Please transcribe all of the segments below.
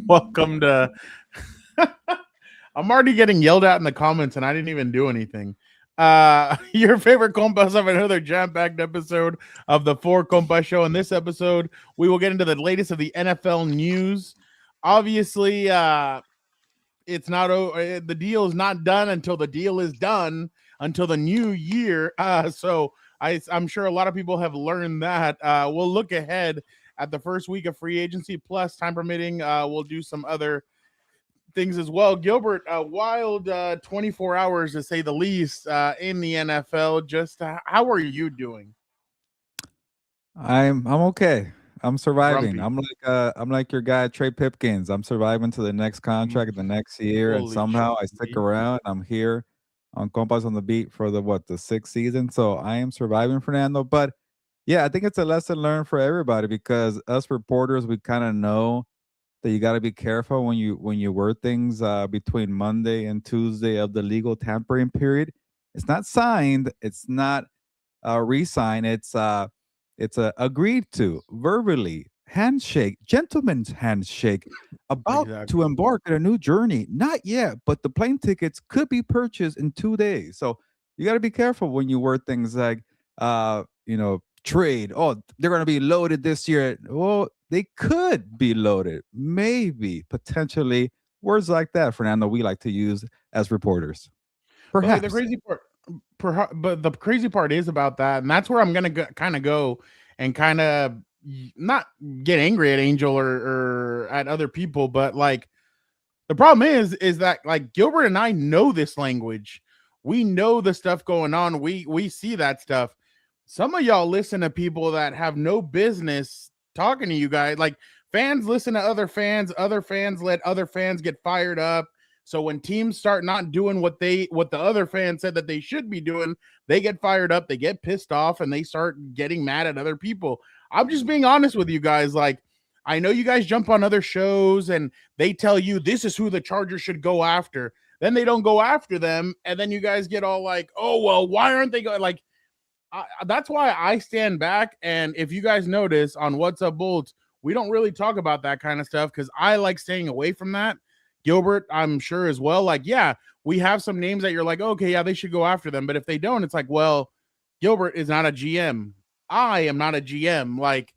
Welcome to. I'm already getting yelled at in the comments, and I didn't even do anything. Your favorite compas of another jam-packed episode of the Four Compas Show. In this episode, we will get into the latest of the NFL news. Obviously, it's not the deal is not done until the deal is done until the new year. I'm sure a lot of people have learned that. We'll look ahead at the first week of free agency, plus time permitting. We'll do some other things as well. Gilbert, a wild 24 hours to say the least in the NFL. Just how are you doing? I'm okay. I'm surviving. Grumpy. I'm like your guy Trey Pipkins. I'm surviving to the next contract the next year, and Holy shit. somehow I stick around. I'm here on Compas on the Beat for the sixth season. So I am surviving, Fernando. But yeah, I think it's a lesson learned for everybody because us reporters we kind of know that you got to be careful when you word things between Monday and Tuesday of the legal tampering period. It's not signed. It's not re-signed. It's agreed to verbally handshake, gentleman's handshake, about to Exactly. embark on a new journey. Not yet, but the plane tickets could be purchased in 2 days. So you got to be careful when you word things like, trade. Oh, they're going to be loaded this year. Well, they could be loaded, maybe, potentially. Words like that, Fernando, we like to use as reporters. But like the Perhaps. crazy part, but the crazy part is about that, and that's where I'm gonna kind of go and kind of not get angry at Angel or at other people, but like the problem is that like Gilbert and I know this language. We know the stuff going on. We see that stuff. Some of y'all listen to people that have no business talking to you guys. Like fans listen to other fans let other fans get fired up. So when teams start not doing what the other fans said that they should be doing, they get fired up, they get pissed off, and they start getting mad at other people. I'm just being honest with you guys. Like, I know you guys jump on other shows and they tell you this is who the Chargers should go after. Then they don't go after them, and then you guys get all like, "Oh well, why aren't they going?" Like, that's why I stand back. And if you guys notice on What's Up Bolts, we don't really talk about that kind of stuff because I like staying away from that. Gilbert, I'm sure as well. Like, yeah, we have some names that you're like, okay, yeah, they should go after them. But if they don't, it's like, well, Gilbert is not a GM. I am not a GM. Like,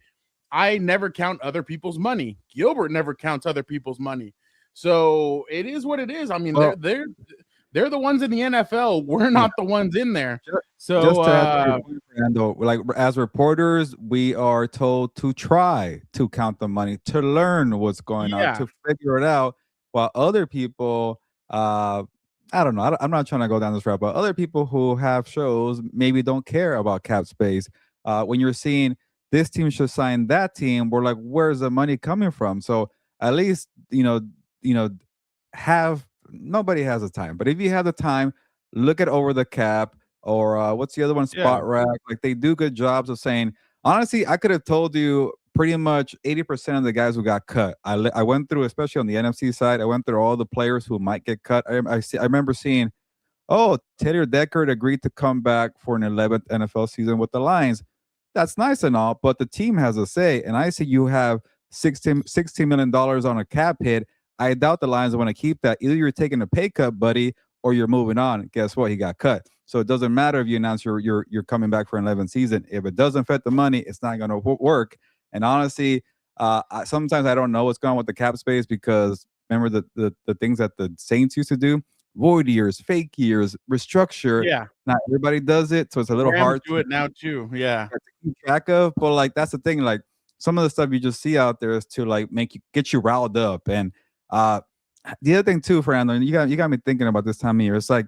I never count other people's money. Gilbert never counts other people's money. So it is what it is. I mean, Well, they're the ones in the NFL. We're yeah. not the ones in there. Ju- So Just to answer your point, Fernando, like as reporters, we are told to try to count the money, to learn what's going on, yeah, to figure it out, while other people, I don't know, I'm not trying to go down this route, but other people who have shows maybe don't care about cap space. When you're seeing this team should sign that team, we're like, where's the money coming from? So at least you know, have nobody has the time, but if you have the time, look at over the cap or what's the other one? yeah. Spot Rack. Like they do good jobs of saying. Honestly, I could have told you pretty much 80% of the guys who got cut. I went through, especially on the NFC side. I went through all the players who might get cut. I remember seeing, oh, Taylor Deckard agreed to come back for an 11th NFL season with the Lions. That's nice and all, but the team has a say. And I see you have $16 million on a cap hit. I doubt the Lions want to keep that. Either you're taking a pay cut, buddy, or you're moving on. Guess what? He got cut. So it doesn't matter if you announce you're coming back for an 11th season. If it doesn't fit the money, it's not going to work. And honestly, sometimes I don't know what's going on with the cap space because remember the things that the Saints used to do: void years, fake years, restructure. Yeah. Not everybody does it, so it's a little Rams hard do to it now too. Yeah. keep track of. But like that's the thing. Like some of the stuff you just see out there is to like make you get you riled up. And uh the other thing too, Fernando, and you got me thinking about this time of year. It's like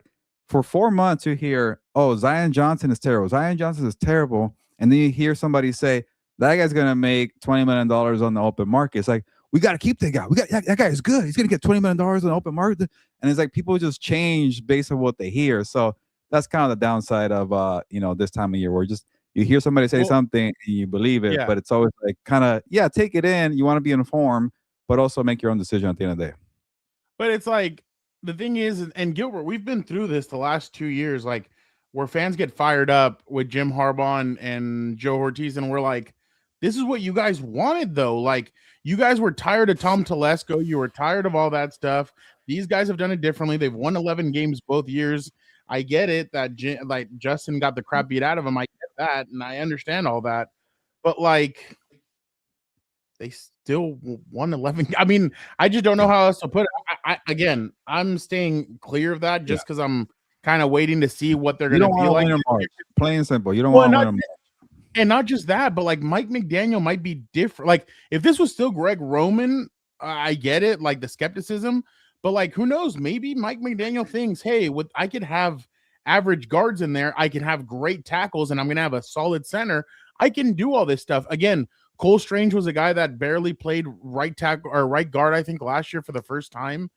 for 4 months you hear, oh, Zion Johnson is terrible. Zion Johnson is terrible. And then you hear somebody say that guy's gonna make $20 million on the open market. It's like we got to keep that guy. We got that guy is good. He's gonna get $20 on the open market. And it's like people just change based on what they hear. So that's kind of the downside of this time of year where just you hear somebody say Well, something and you believe it, yeah. but it's always like kind of take it in. You want to be informed, but also make your own decision at the end of the day. But it's like the thing is, and Gilbert, we've been through this the last 2 years, like where fans get fired up with Jim Harbaugh and Joe Ortiz, and we're like, this is what you guys wanted, though. Like, you guys were tired of Tom Telesco. You were tired of all that stuff. These guys have done it differently. They've won 11 games both years. I get it that like Justin got the crap beat out of him. I get that, and I understand all that. But like, they still won 11. I mean, I just don't know how else to put it. Again, I'm staying clear of that just because I'm kind of waiting to see what they're going to be like. Plain and simple. You don't want to win them. And not just that, but like Mike McDaniel might be different. Like if this was still Greg Roman, I get it, like the skepticism, but like who knows? Maybe Mike McDaniel thinks, hey, I could have average guards in there, I can have great tackles, and I'm gonna have a solid center. I can do all this stuff. Again, Cole Strange was a guy that barely played right tackle or right guard, I think, last year for the first time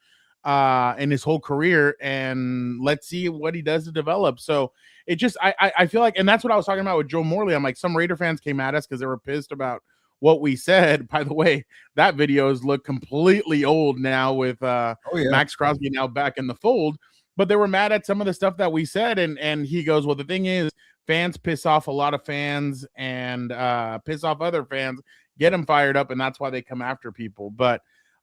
in his whole career, and let's see what he does to develop. So it just I feel like, and that's what I was talking about with Joe Morley. I'm like, some Raider fans came at us because they were pissed about what we said. By the way, that videos look completely old now with Maxx Crosby now back in the fold, but they were mad at some of the stuff that we said, and he goes, well, the thing is, fans piss off a lot of fans and piss off other fans, get them fired up, and that's why they come after people. But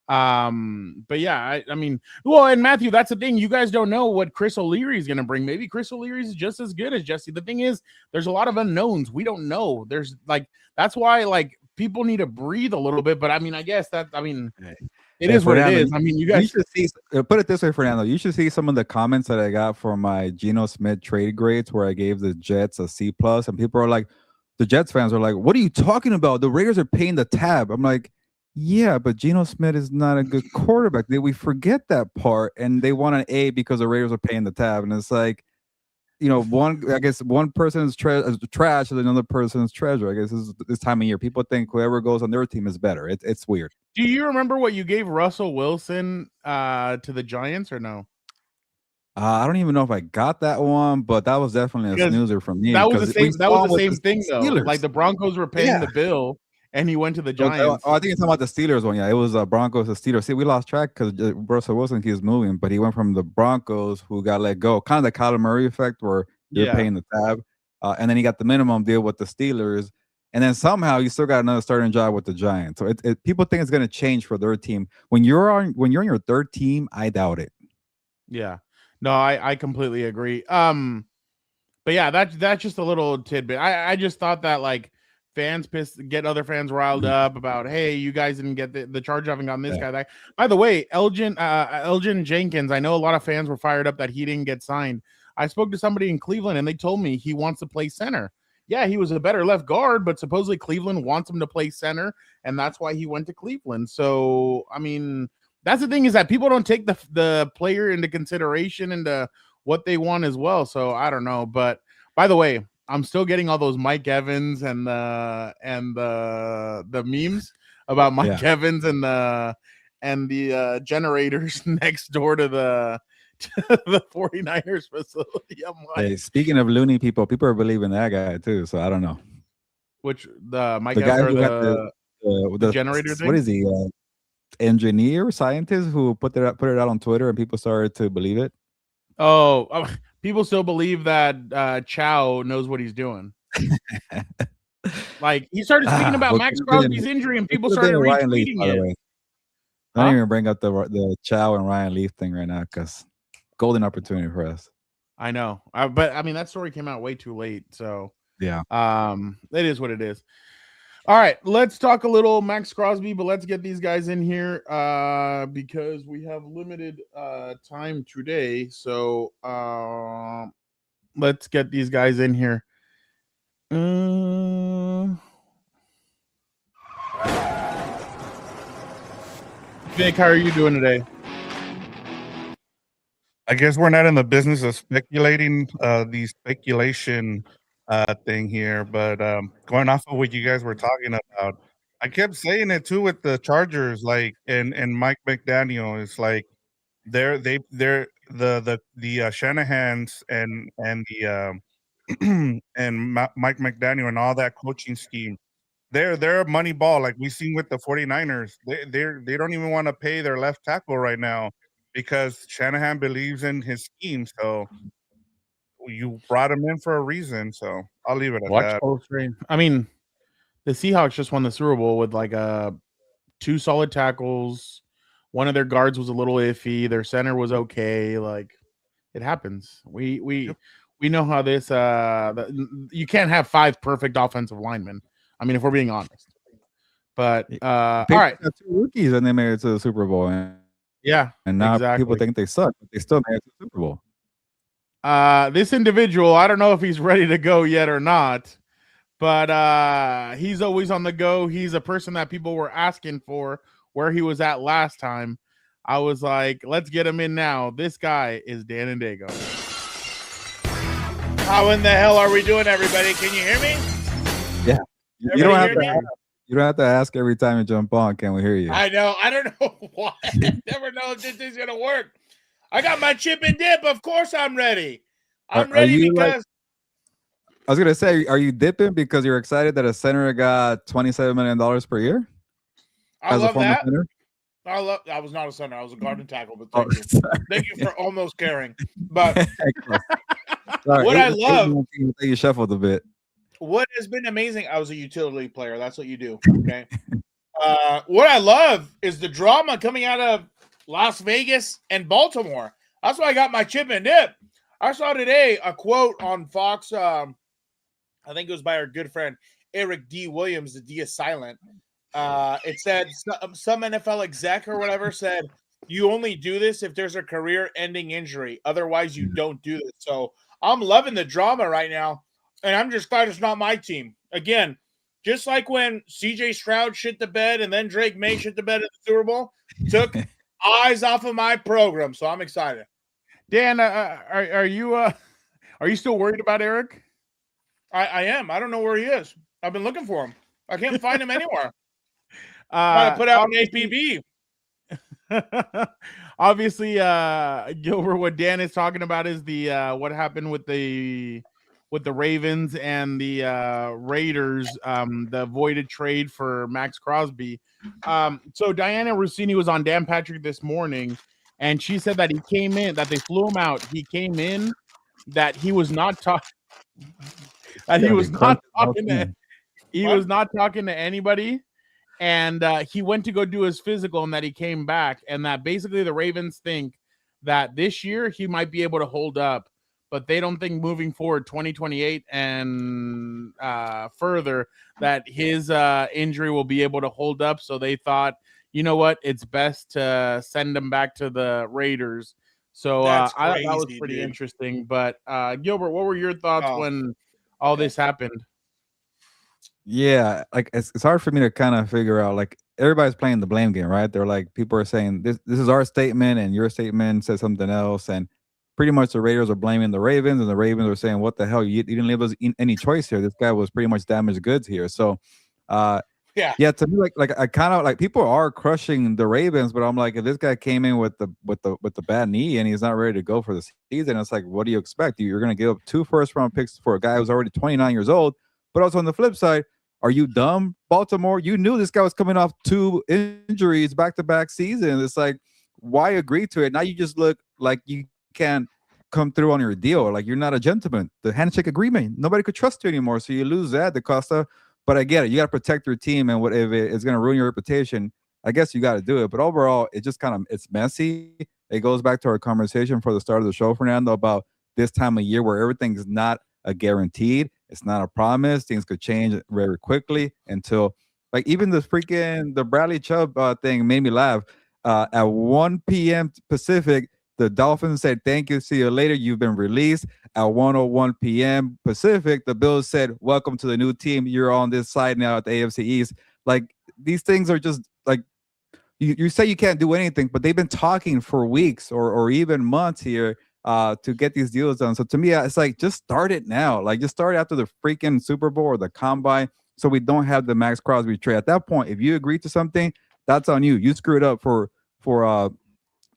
yeah, I mean, well, and Matthew, that's the thing. You guys don't know what Chris O'Leary is going to bring. Maybe Chris O'Leary is just as good as Jesse. The thing is, there's a lot of unknowns. We don't know. There's like, that's why like people need to breathe a little bit. But I mean, I guess that, I mean, it is Fernando, what it is. I mean, you guys should see, put it this way, Fernando, you should see some of the comments that I got for my Geno Smith trade grades where I gave the Jets a C+, and people are like, the Jets fans are like, what are you talking about? The Raiders are paying the tab. I'm like, yeah, but Geno Smith is not a good quarterback. We forget that part, and they want an A because the Raiders are paying the tab. And it's like, you know, I guess one person's trash is another person's treasure. I guess this time of year, people think whoever goes on their team is better. It's weird. Do you remember what you gave Russell Wilson to the Giants or no? I don't even know if I got that one, but that was definitely a snoozer from me. That was the same. That was the same thing though. Like the Broncos were paying the bill, and he went to the Giants. I think you're talking about the Steelers one. Yeah, it was Broncos to Steelers. See, we lost track because Russell Wilson keeps moving, but he went from the Broncos, who got let go, kind of the Kyler Murray effect, where they're paying the tab, and then he got the minimum deal with the Steelers, and then somehow you still got another starting job with the Giants. So people think it's going to change for their team. When you're on your third team, I doubt it. Yeah, no, I completely agree. But yeah, that's just a little tidbit. I just thought that like fans get other fans riled up about, hey, you guys didn't get the charge having on this guy. That, by the way, Elgin Jenkins, I know a lot of fans were fired up that he didn't get signed. I spoke to somebody in Cleveland and they told me he wants to play center. Yeah, he was a better left guard, but supposedly Cleveland wants him to play center, and that's why he went to Cleveland. So, I mean, that's the thing, is that people don't take the player into consideration into what they want as well. So I don't know. But by the way, I'm still getting all those Mike Evans and the memes about Mike Evans and the generators next door to the 49ers facility. I'm like, hey, speaking of loony people are believing that guy too. So I don't know. Which the Mike Evans or the generator thing? What is he? Engineer, scientist who put it out on Twitter, and people started to believe it. Oh, people still believe that Chow knows what he's doing. Like he started speaking about Maxx Crosby's injury, and people started retweeting it. I don't even bring up the Chow and Ryan Leaf thing right now because golden opportunity for us. I know, but I mean that story came out way too late, so yeah. It is what it is. All right, let's talk a little Maxx Crosby, but let's get these guys in here because we have limited time today. So let's get these guys in here. Vic, how are you doing today? I guess we're not in the business of speculating the speculation thing here, but going off of what you guys were talking about, I kept saying it too with the Chargers, like and Mike McDaniel. It's like they're the Shanahans and the and Mike McDaniel and all that coaching scheme. They're a money ball, like we've seen with the 49ers. They don't even want to pay their left tackle right now because Shanahan believes in his scheme. So you brought him in for a reason. So I'll leave it at that. I mean, the Seahawks just won the Super Bowl with like 2 solid tackles. One of their guards was a little iffy. Their center was okay. Like it happens. We know how this. You can't have 5 perfect offensive linemen. I mean, if we're being honest. But all right, 2 rookies and they made it to the Super Bowl. And now people think they suck, but they still made it to the Super Bowl. This individual, I don't know if he's ready to go yet or not, but he's always on the go. He's a person that people were asking for where he was at last time. I was like, let's get him in now. This guy is Dan and Dago. How in the hell are we doing, everybody? Can you hear me? Yeah. You don't have to ask every time you jump on. Can we hear you? I know. I don't know why. I never know if this is going to work. I got my chip and dip. Of course I'm ready. I'm ready because... I was going to say, are you dipping because you're excited that a center got $27 million per year? I love that. I was not a center. I was a guard and tackle, but thank you for almost caring. But what I love... You shuffled a bit. What has been amazing, I was a utility player. That's what you do, okay? What I love is the drama coming out of Las Vegas and Baltimore. That's why I got my chip and dip. I saw today a quote on Fox. I think it was by our good friend Eric D. Williams. The D is silent. It said some NFL exec or whatever said, you only do this if there's a career-ending injury. Otherwise, you don't do this. So I'm loving the drama right now. And I'm just glad it's not my team. Again, just like when C.J. Stroud shit the bed and then Drake May shit the bed at the Super Bowl, took eyes off of my program. So I'm excited. Dan, are you still worried about Eric? I am. I don't know where he is. I've been looking for him. I can't find him anywhere. I put out an APB. Obviously, Gilbert, what Dan is talking about is the what happened with the Ravens and the Raiders, the voided trade for Maxx Crosby. So Diana Rossini was on Dan Patrick this morning, and she said that he came in, that they flew him out. He came in, that he was not talking. That he was not talking to. He was not talking to anybody, and he went to go do his physical, and that he came back, and that basically the Ravens think that this year he might be able to hold up. But they don't think moving forward 2028 and further that his injury will be able to hold up. So they thought, you know what, it's best to send him back to the Raiders. So I thought that was pretty interesting. But Gilbert, what were your thoughts when all this happened? Yeah, like it's hard for me to kind of figure out. Like everybody's playing the blame game, right? They're like, people are saying this is our statement and your statement says something else, and pretty much the Raiders are blaming the Ravens, and the Ravens are saying, what the hell? You didn't leave us any choice here. This guy was pretty much damaged goods here. So, yeah, to me, like I kind of like, people are crushing the Ravens, but I'm like, if this guy came in with the bad knee and he's not ready to go for the season, it's like, what do you expect? You're going to give up 2 first-round picks for a guy who's already 29 years old. But also on the flip side, are you dumb, Baltimore? You knew this guy was coming off 2 injuries back-to-back seasons. It's like, why agree to it? Now you just look like you can't come through on your deal. Like, you're not a gentleman. The handshake agreement, nobody could trust you anymore. So you lose that, the Costa. But I get it. You got to protect your team, and if it's going to ruin your reputation, I guess you got to do it. But overall, it just kind of, it's messy. It goes back to our conversation for the start of the show, Fernando, about this time of year where everything's not a guaranteed. It's not a promise. Things could change very quickly until, like, even the Bradley Chubb thing made me laugh. At 1 p.m. Pacific, the Dolphins said, thank you, see you later, you've been released. At 1:01 p.m. Pacific, the Bills said, welcome to the new team. You're on this side now at the AFC East. Like, these things are just, like, you say you can't do anything, but they've been talking for weeks or even months here to get these deals done. So to me, it's like, just start it now. Like, just start after the freaking Super Bowl or the Combine, so we don't have the Maxx Crosby trade. At that point, if you agree to something, that's on you. You screwed up for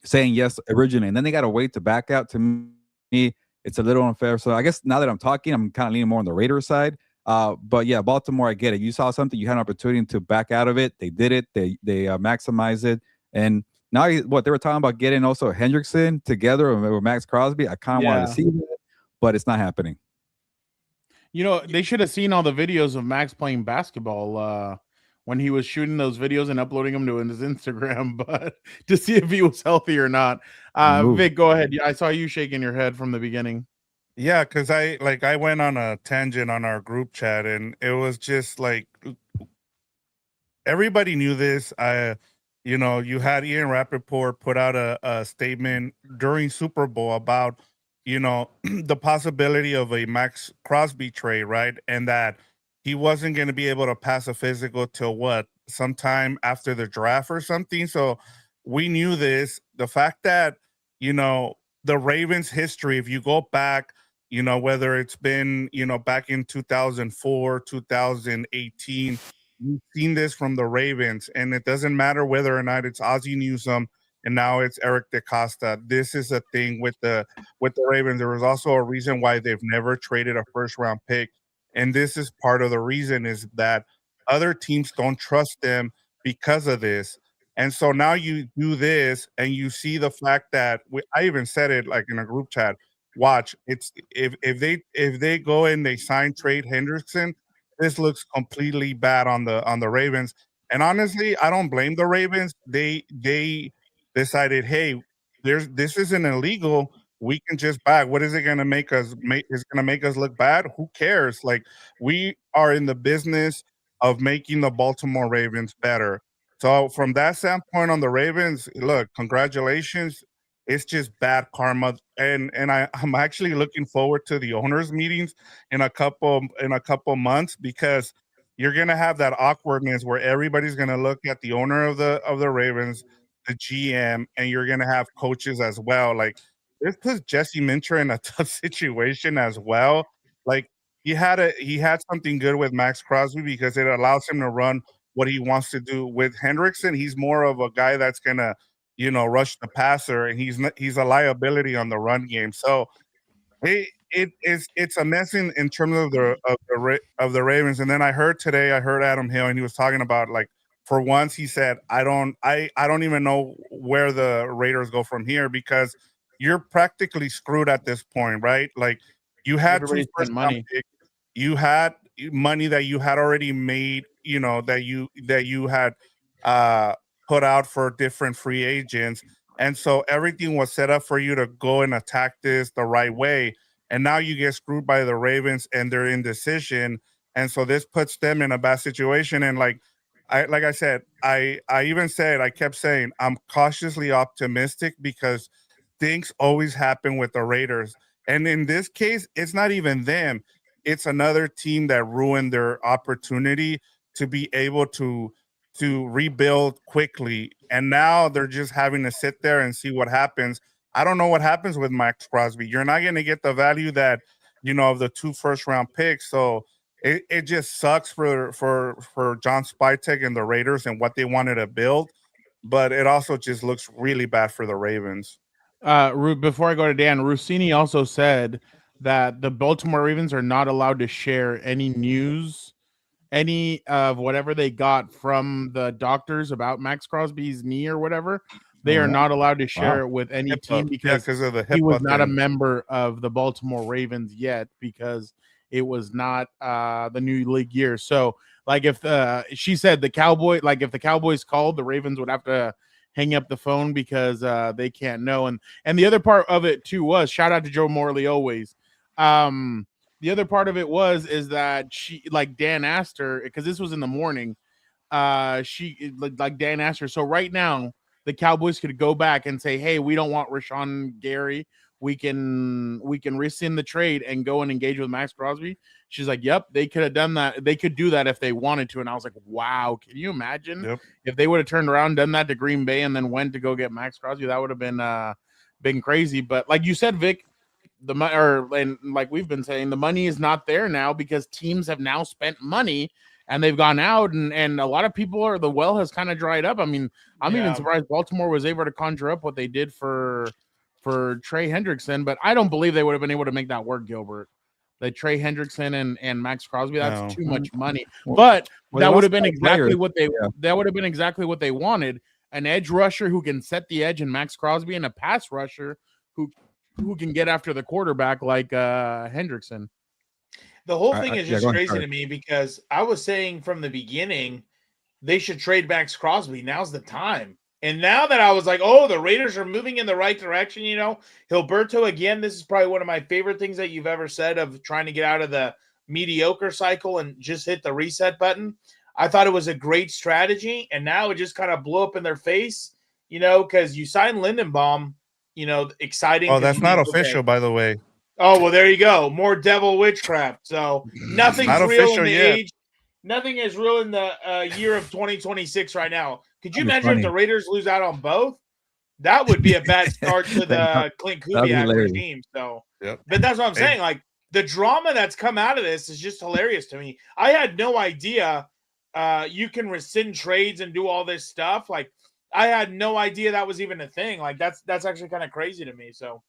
saying yes originally, and then they got to wait to back out. To me, it's a little unfair. So I guess now that I'm talking, I'm kind of leaning more on the Raiders side. But yeah, Baltimore, I get it. You saw something, you had an opportunity to back out of it. They did it. They maximized it. And now what they were talking about getting also Hendrickson together with Maxx Crosby. I kind of wanted to see that, but it's not happening. You know, they should have seen all the videos of Max playing basketball when he was shooting those videos and uploading them to his Instagram, but to see if he was healthy or not. Move. Vic, go ahead. I saw you shaking your head from the beginning. Yeah, because I went on a tangent on our group chat, and it was just like everybody knew this. You had Ian Rappaport put out a statement during Super Bowl about, the possibility of a Maxx Crosby trade, right? And that he wasn't going to be able to pass a physical till what, sometime after the draft or something. So we knew this. The fact that, the Ravens history, if you go back, whether it's been, back in 2004, 2018, we've seen this from the Ravens, and it doesn't matter whether or not it's Ozzie Newsome and now it's Eric DeCosta. This is a thing with the Ravens. There was also a reason why they've never traded a first round pick, and this is part of the reason is that other teams don't trust them because of this. And so now you do this, and you see the fact that I even said it like in a group chat. Watch, it's if they go and they sign Trade Hendrickson, this looks completely bad on the Ravens. And honestly, I don't blame the Ravens. They decided, hey, this isn't illegal. We can just back. What is it going to make us make? Is going to make us look bad? Who cares? Like, we are in the business of making the Baltimore Ravens better. So from that standpoint on the Ravens, look, congratulations. It's just bad karma, and I'm actually looking forward to the owners' meetings in a couple months, because you're gonna have that awkwardness where everybody's gonna look at the owner of the Ravens, the GM, and you're gonna have coaches as well. Like, this puts Jesse Minter in a tough situation as well. Like, he had something good with Maxx Crosby because it allows him to run what he wants to do. With Hendrickson, he's more of a guy that's gonna rush the passer, and he's a liability on the run game. So it's a mess in terms of the Ravens. And then I heard Adam Hill, and he was talking about, like, for once he said, I don't even know where the Raiders go from here, because you're practically screwed at this point, right? Like, you had Everybody two spent money. picks, you had money that you had already made, that you had put out for different free agents. And so everything was set up for you to go and attack this the right way. And now you get screwed by the Ravens and their indecision. And so this puts them in a bad situation. And like I said, I kept saying I'm cautiously optimistic, because things always happen with the Raiders. And in this case, it's not even them. It's another team that ruined their opportunity to be able to rebuild quickly. And now they're just having to sit there and see what happens. I don't know what happens with Maxx Crosby. You're not going to get the value that, of the 2 first-round picks. So it just sucks for John Spytek and the Raiders and what they wanted to build. But it also just looks really bad for the Ravens. Before I go to Dan, Rossini also said that the Baltimore Ravens are not allowed to share any news, any of whatever they got from the doctors about Maxx Crosby's knee or whatever. They are not allowed to share it with any team, because of the he was not a member of the Baltimore Ravens yet, because it was not the new league year. So, like, if she said if the Cowboys called, the Ravens would have to hang up the phone, because they can't know. And the other part of it too was, shout out to Joe Morley always. The other part of it is that she, like, Dan asked her, because this was in the morning. She, like Dan asked her, so right now the Cowboys could go back and say, hey, we don't want Rashawn Gary. We can rescind the trade and go and engage with Maxx Crosby. She's like, yep, they could have done that. They could do that if they wanted to. And I was like, wow, can you imagine if they would have turned around, done that to Green Bay, and then went to go get Maxx Crosby? That would have been crazy. But like you said, Vic, and like we've been saying, the money is not there now, because teams have now spent money and they've gone out, and a lot of people the well has kind of dried up. I mean, I'm even surprised Baltimore was able to conjure up what they did for Trey Hendrickson, but I don't believe they would have been able to make that work, Gilbert. The Trey Hendrickson and Maxx Crosby, that's too much money. But that would have been exactly what they wanted. An edge rusher who can set the edge in Maxx Crosby, and a pass rusher who can get after the quarterback like Hendrickson. The whole thing is yeah, just go ahead, crazy sorry. to me because I was saying from the beginning they should trade Maxx Crosby. Now's the time. And now that I was like, oh, the Raiders are moving in the right direction, Gilberto again. This is probably one of my favorite things that you've ever said of trying to get out of the mediocre cycle and just hit the reset button. I thought it was a great strategy, and now it just kind of blew up in their face, because you signed Lindenbaum, exciting. Oh, that's not official, okay. by the way. Oh, well, there you go. More devil witchcraft. So nothing's Not real official in the yet. age. Nothing is real in the year of 2026 right now. Could you That'd imagine be if the funny. Raiders lose out on both? That would be a bad start to the Clint That'd be Kubiak hilarious. regime. So, Yep. but that's what I'm Hey. saying. Like the drama that's come out of this is just hilarious to me. I had no idea you can rescind trades and do all this stuff. Like I had no idea that was even a thing. Like that's actually kind of crazy to me. So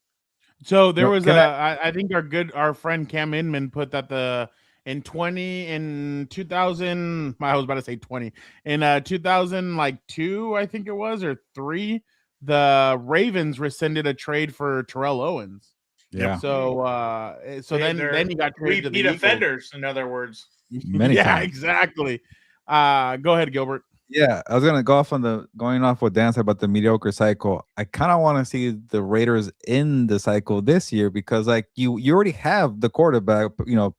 there was Can I think our friend Cam Inman put that in 2000, I was about to say 20, in 2000 like 2, I think it was, or 3, the Ravens rescinded a trade for Terrell Owens. Yeah. So then he got traded to the repeat Eagles. offenders, in other words. Many yeah, times. exactly. Go ahead, Gilbert. Yeah, I was gonna go off going off what Dan said about the mediocre cycle. I kind of want to see the Raiders in the cycle this year because, like, you already have the quarterback.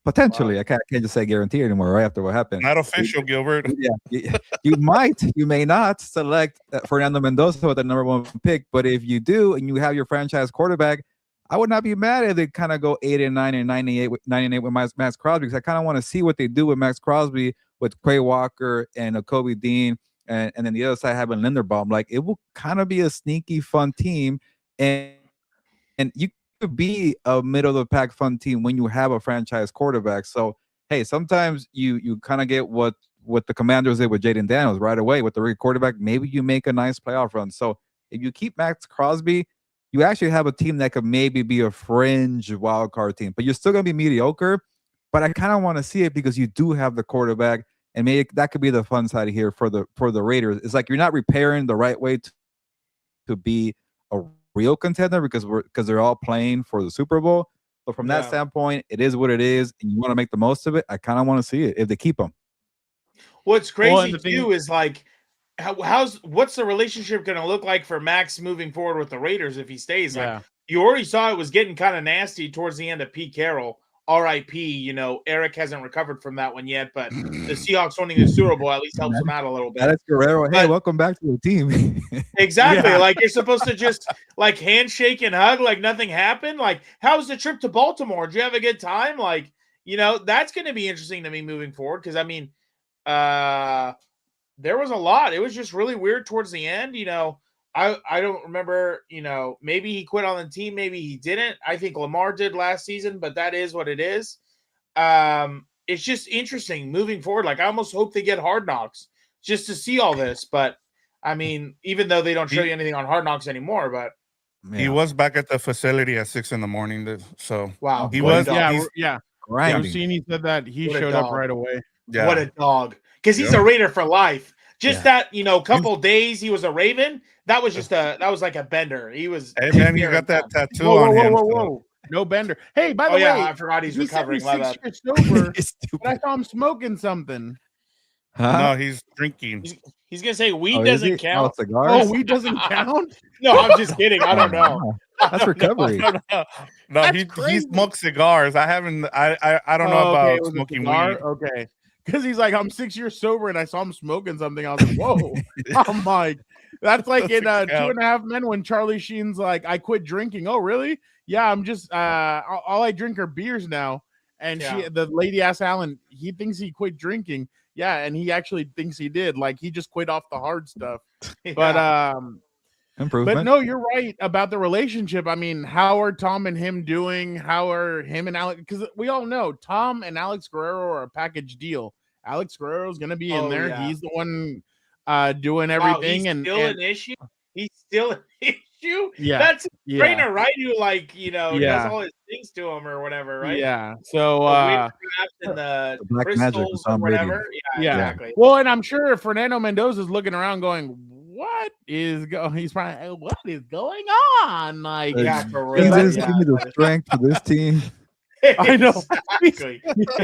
Potentially, Wow. I can't just say guarantee anymore. Right after what happened, Not official, Gilbert. yeah, you may not select Fernando Mendoza with the #1 pick, but if you do and you have your franchise quarterback, I would not be mad if they kind of go 8-9 and 98 with Maxx Crosby because I kind of want to see what they do with Maxx Crosby, with Quay Walker and Kobe Dean, and then the other side having Linderbaum. Like it will kind of be a sneaky fun team, and you could be a middle of the pack fun team when you have a franchise quarterback. So hey, sometimes you kind of get what the Commanders did with Jaden Daniels right away with the rookie quarterback. Maybe you make a nice playoff run. So if you keep Maxx Crosby, you actually have a team that could maybe be a fringe wild card team, but you're still gonna be mediocre. But I kind of want to see it because you do have the quarterback, and maybe that could be the fun side here for the Raiders. It's like you're not repairing the right way to be a real contender because they're all playing for the Super Bowl. But from that standpoint, it is what it is, and you want to make the most of it. I kind of want to see it if they keep them. What's crazy too is like, what's the relationship going to look like for Max moving forward with the Raiders if he stays? Yeah. Like you already saw it was getting kind of nasty towards the end of Pete Carroll. R.I.P. Eric hasn't recovered from that one yet, but the Seahawks winning the Super Bowl at least helps him out a little bit. Alex Guerrero, hey, welcome back to the team. Exactly. Yeah. Like you're supposed to just like handshake and hug like nothing happened. Like, how was the trip to Baltimore? Did you have a good time? Like, that's going to be interesting to me moving forward. Cause I mean, there was a lot. It was just really weird towards the end. I don't remember, maybe he quit on the team. Maybe he didn't. I think Lamar did last season, but that is what it is. It's just interesting moving forward. Like I almost hope they get Hard Knocks just to see all this. But I mean, even though they don't show you anything on Hard Knocks anymore, but he was back at the facility at 6 a.m. So wow, he was. Yeah. Rossini said that he showed up right away. Yeah. What a dog. Because he's a Raider for life. Just that, couple days he was a Raven. That was just that was like a bender. He was. Hey man, you got that tattoo on him. Whoa. No bender. Hey, by the way, I forgot he's recovering. He said he's 6 years sober, but I saw him smoking something. Huh? No, he's drinking. He's gonna say weed doesn't count. Oh, weed doesn't count? No, I'm just kidding. I don't know. That's recovery. No, he smokes cigars. I haven't. I don't know about smoking weed. Okay. Because he's like, I'm 6 years sober and I saw him smoking something. I was like, whoa. I'm like, that's like in 2.5 Men when Charlie Sheen's like, I quit drinking. Oh, really? Yeah, I'm just all I drink are beers now. And the lady asked Alan, he thinks he quit drinking. Yeah, and he actually thinks he did. Like he just quit off the hard stuff. But improvement. But no, you're right about the relationship. I mean, how are Tom and him doing? How are him and Alex? Because we all know Tom and Alex Guerrero are a package deal. Alex Guerrero's going to be in there. Yeah. He's the one doing everything. He's still an issue. He's still an issue. Yeah, that's a trainer, right? Who does all his things to him or whatever, right? Yeah. So in the Black crystals or whatever. Yeah, exactly. Well, and I'm sure Fernando Mendoza is looking around going, what is going? He's probably, what is going on? Like, Jesus, give me the strength for this team. I know.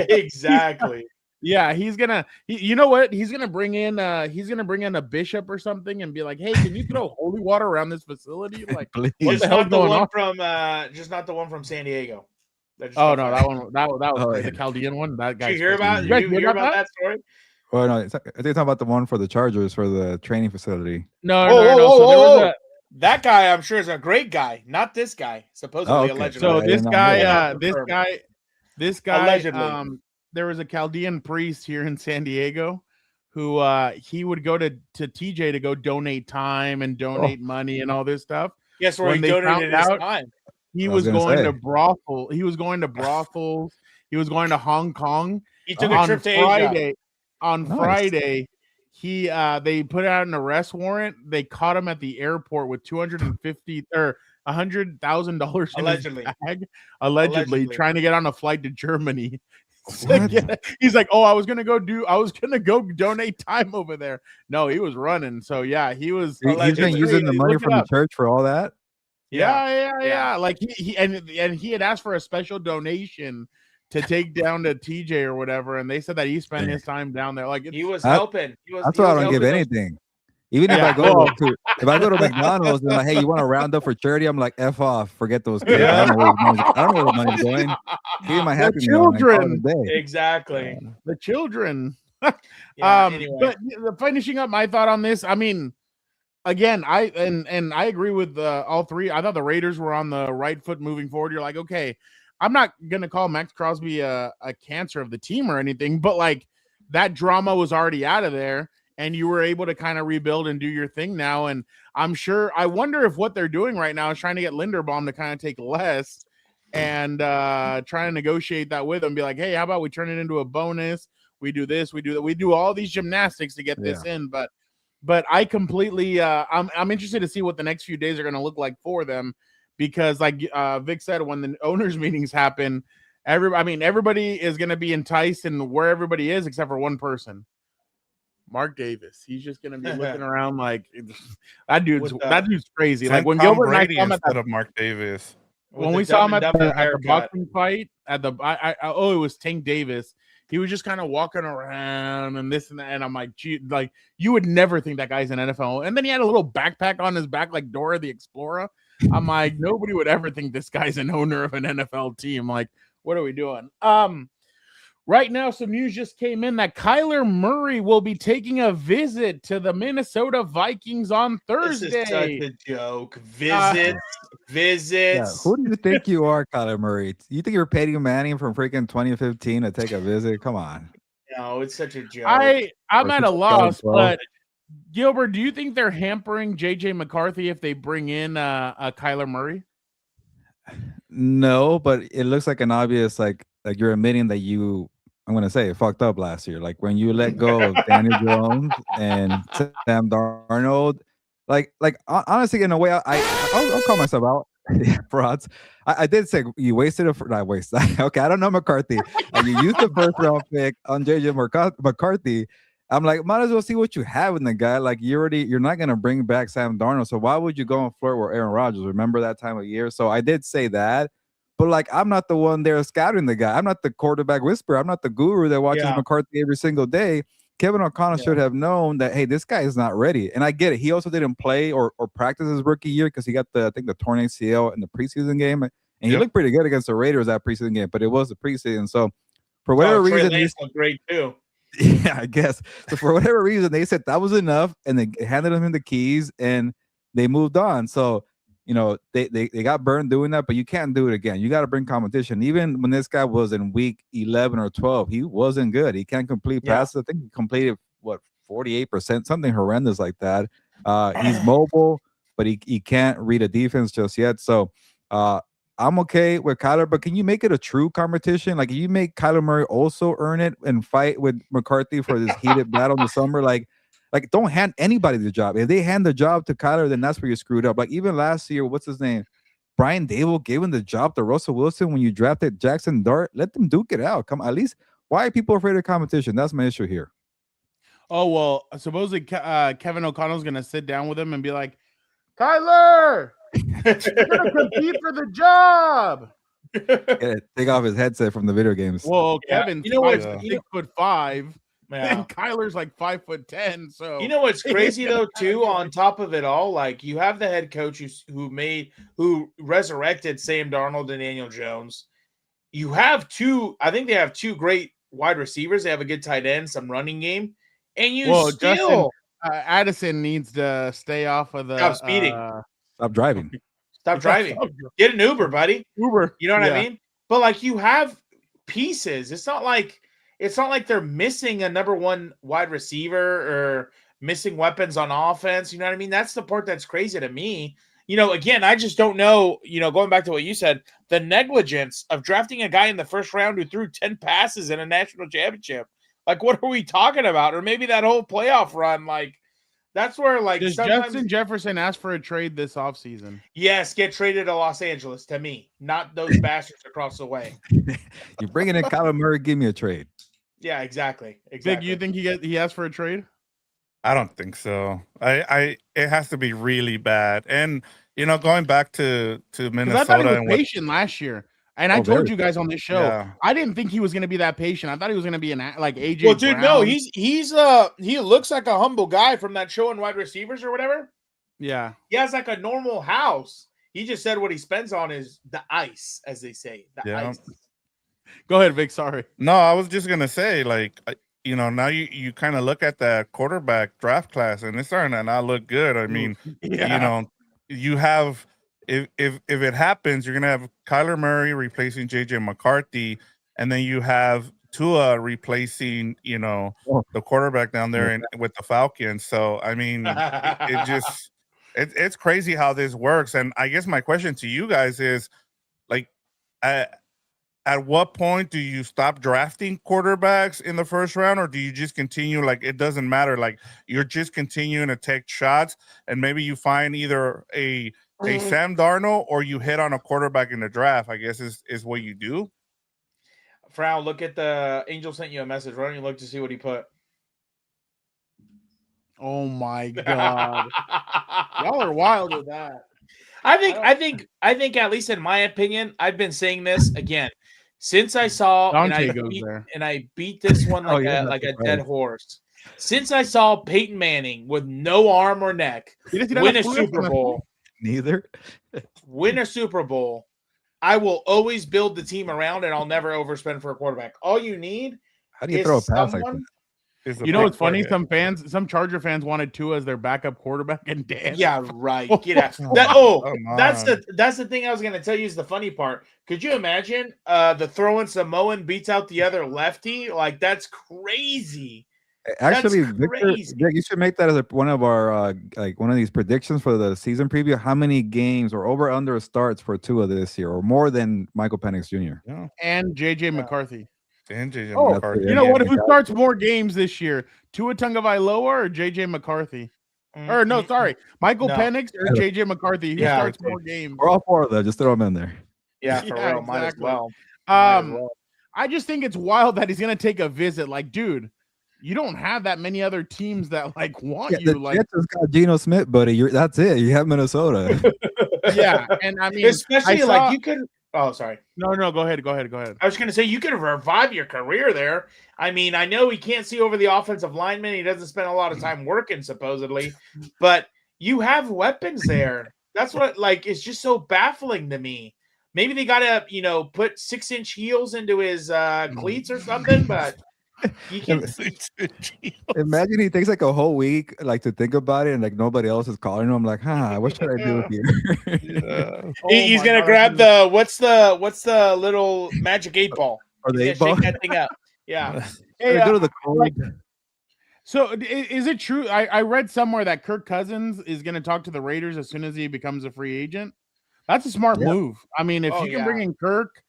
Exactly. Yeah, you know what? He's gonna bring in a bishop or something and be like, hey, can you throw holy water around this facility? Like, Please. what Just the hell's not the going one on? from just not the one from San Diego. Oh no, that was Oh, great. yeah. The Chaldean one. That Did guy. you hear about? You guys You hear about that story? Oh no, I think you're talking about the one for the Chargers for the training facility. No. Whoa, So there was whoa. a That guy, I'm sure, is a great guy. Not this guy, supposedly, Oh, okay. allegedly. so I this did not know guy, that. this guy, Allegedly. there was a Chaldean priest here in San Diego who he would go to TJ to go donate time and donate money and all this stuff. Guess where When he they donated found his out, time? he I was was gonna going say. to brothel. He was going to brothels. He was going to Hong Kong. He took On a trip to Friday. Asia. On Nice. Friday, they put out an arrest warrant. They caught him at the airport with $250 or $100,000 in Allegedly. his bag, allegedly trying to get on a flight to Germany. What? He's like, oh, I was gonna go donate time over there. No, he was running. So yeah, he was. He's been using the money from the church for all that. Yeah. Like he had asked for a special donation to take down to TJ or whatever, and they said that he spent his time down there. Like he was helping. That's why I don't give anything. Even if I go to McDonald's and like, hey, you want to round up for charity? I'm like, F off, forget those kids. I don't know where the money's going. Give me my happy meal. Exactly. The children. Anyway. But finishing up my thought on this, I mean, again, I agree with all three. I thought the Raiders were on the right foot moving forward. You're like, okay, I'm not gonna call Maxx Crosby a cancer of the team or anything, but like that drama was already out of there. And you were able to kind of rebuild and do your thing now. And I wonder if what they're doing right now is trying to get Linderbaum to kind of take less and try to negotiate that with him. Be like, hey, how about we turn it into a bonus? We do this, we do that. We do all these gymnastics to get this in. But I completely, I'm interested to see what the next few days are going to look like for them. Because like Vic said, when the owners meetings happen, everybody is going to be enticed in where everybody is except for one person. Mark Davis. He's just gonna be looking around like that dude's crazy. Like when Gilbert and I saw him instead of Mark Davis. When we saw him at the boxing fight at the it was Tank Davis. He was just kind of walking around and this and that, and I'm like, gee, like you would never think that guy's an NFL. And then he had a little backpack on his back like Dora the Explorer. I'm like, nobody would ever think this guy's an owner of an NFL team. Like, what are we doing? Right now, some news just came in that Kyler Murray will be taking a visit to the Minnesota Vikings on Thursday. This is such a joke. Visits. Yeah. Who do you think you are, Kyler Murray? You think you're Peyton Manning from freaking 2015 to take a visit? Come on. No, it's such a joke. I'm at a loss, but Gilbert, do you think they're hampering JJ McCarthy if they bring in a Kyler Murray? No, but it looks like an obvious like you're admitting that I'm gonna say fucked up last year. Like when you let go of Daniel Jones and Sam Darnold, like honestly, in a way, I'll call myself out. Frauds. I did say you wasted not waste. Okay, I don't know McCarthy. You used the first round pick on JJ McCarthy. I'm like, might as well see what you have in the guy. Like you're not gonna bring back Sam Darnold, so why would you go and flirt with Aaron Rodgers? Remember that time of year? So I did say that. But like, I'm not the one there scouting the guy. I'm not the quarterback whisperer. I'm not the guru that watches McCarthy every single day. Kevin O'Connell should have known that, hey, this guy is not ready. And I get it. He also didn't play or practice his rookie year because he got the torn ACL in the preseason game. And he looked pretty good against the Raiders that preseason game, but it was the preseason. So for whatever reason, Trey Lance looked great too. Yeah, I guess. So for whatever reason, they said that was enough and they handed him the keys and they moved on. So they got burned doing that, but you can't do it again. You got to bring competition. Even when this guy was in week 11 or 12, he wasn't good. He can't complete passes. I think he completed 48%, something horrendous like that. He's mobile, but he can't read a defense just yet. So I'm okay with Kyler, but can you make it a true competition? Like, you make Kyler Murray also earn it and fight with McCarthy for this heated battle in the summer? Like don't hand anybody the job. If they hand the job to Kyler, then that's where you screwed up. Like even last year, what's his name? Brian Dable gave him the job to Russell Wilson when you drafted Jackson Dart. Let them duke it out. Come on, at least. Why are people afraid of competition? That's my issue here. Oh, well, supposedly Kevin O'Connell's going to sit down with him and be like, Kyler, you're going to compete for the job. Take off his headset from the video games. Well, Yeah, Kevin's you know what? 6'5", Yeah. and Kyler's like 5'10". So You know what's crazy though, too. On top of it all, like you have the head coach who resurrected Sam Darnold and Daniel Jones. You have two. I think they have two great wide receivers. They have a good tight end, some running game, and you Justin, Addison needs to stay off of the Stop speeding. Stop driving. Stop driving. Get an Uber, buddy. Uber. You know what I mean? But like you have pieces. It's not like they're missing a number one wide receiver or missing weapons on offense. You know what I mean? That's the part that's crazy to me. You know, again, I just don't know, going back to what you said, the negligence of drafting a guy in the first round who threw 10 passes in a national championship. Like, what are we talking about? Or maybe that whole playoff run, like, that's where, like, does Justin Jefferson ask for a trade this offseason? Yes, get traded to Los Angeles to me, not those bastards across the way. You're bringing in Kyler Murray, give me a trade. Yeah, exactly. Big, you think he asked for a trade? I don't think so. It has to be really bad. And going back to Minnesota, I thought he was patient last year, and I told you guys on this show, yeah. I didn't think he was going to be that patient. I thought he was going to be like AJ. Well, dude, Brown. no, he looks like a humble guy from that show on wide receivers or whatever. Yeah, he has like a normal house. He just said what he spends on is the ice, as they say, the ice. Go ahead, Vic. Sorry. No, I was just gonna say, like, now you kind of look at that quarterback draft class, and it's starting to not look good. I mean, you have if it happens, you're gonna have Kyler Murray replacing JJ McCarthy, and then you have Tua replacing the quarterback down there with the Falcons. So I mean, it's crazy how this works. And I guess my question to you guys is, like, at what point do you stop drafting quarterbacks in the first round, or do you just continue? Like, it doesn't matter. Like, you're just continuing to take shots, and maybe you find either a Sam Darnold or you hit on a quarterback in the draft, I guess is what you do. Frau, look at the Angel sent you a message. Why don't you look to see what he put? Oh my God. Y'all are wild with that. I think at least in my opinion, I've been saying this again since I saw and I beat this one like a dead horse. Since I saw Peyton Manning with no arm or neck win a Super Bowl, win a Super Bowl, I will always build the team around, and I'll never overspend for a quarterback. All you need How do you throw a pass like that? You know what's funny? Some Charger fans wanted Tua as their backup quarterback, and Dan. Yeah, right. Get out. That's the thing I was going to tell you is the funny part. Could you imagine the throwing Samoan beats out the other lefty? Like, that's crazy. Actually, Victor, you should make that as one of our one of these predictions for the season preview. How many games or over under starts for Tua this year, or more than Michael Penix Jr. and JJ McCarthy? McCarthy. You know what? Who starts more games this year? Tua Tagovailoa or JJ McCarthy? Or no, sorry, Michael Penix or JJ McCarthy? Who starts more games? Or all four of them. Just throw them in there. Yeah, for real. Exactly. Might as well. I just think it's wild that he's gonna take a visit. Like, dude, you don't have that many other teams that want you. The Jets has got Geno Smith, buddy. That's it. You have Minnesota. Yeah, and I mean, especially you can. Oh, sorry. No, go ahead. I was going to say, you can revive your career there. I mean, I know he can't see over the offensive lineman. He doesn't spend a lot of time working, supposedly. But you have weapons there. That's what, it's just so baffling to me. Maybe they got to, put 6-inch heels into his cleats or something, but you can. Imagine he takes a whole week to think about it, and nobody else is calling him. Like, what should I do here? He's gonna grab the what's the little magic 8-ball or the 8-ball? Shake that thing up. Yeah. Hey, go to the cold. So is it true? I read somewhere that Kirk Cousins is going to talk to the Raiders as soon as he becomes a free agent. That's a smart move. I mean, if you can bring in Kirk,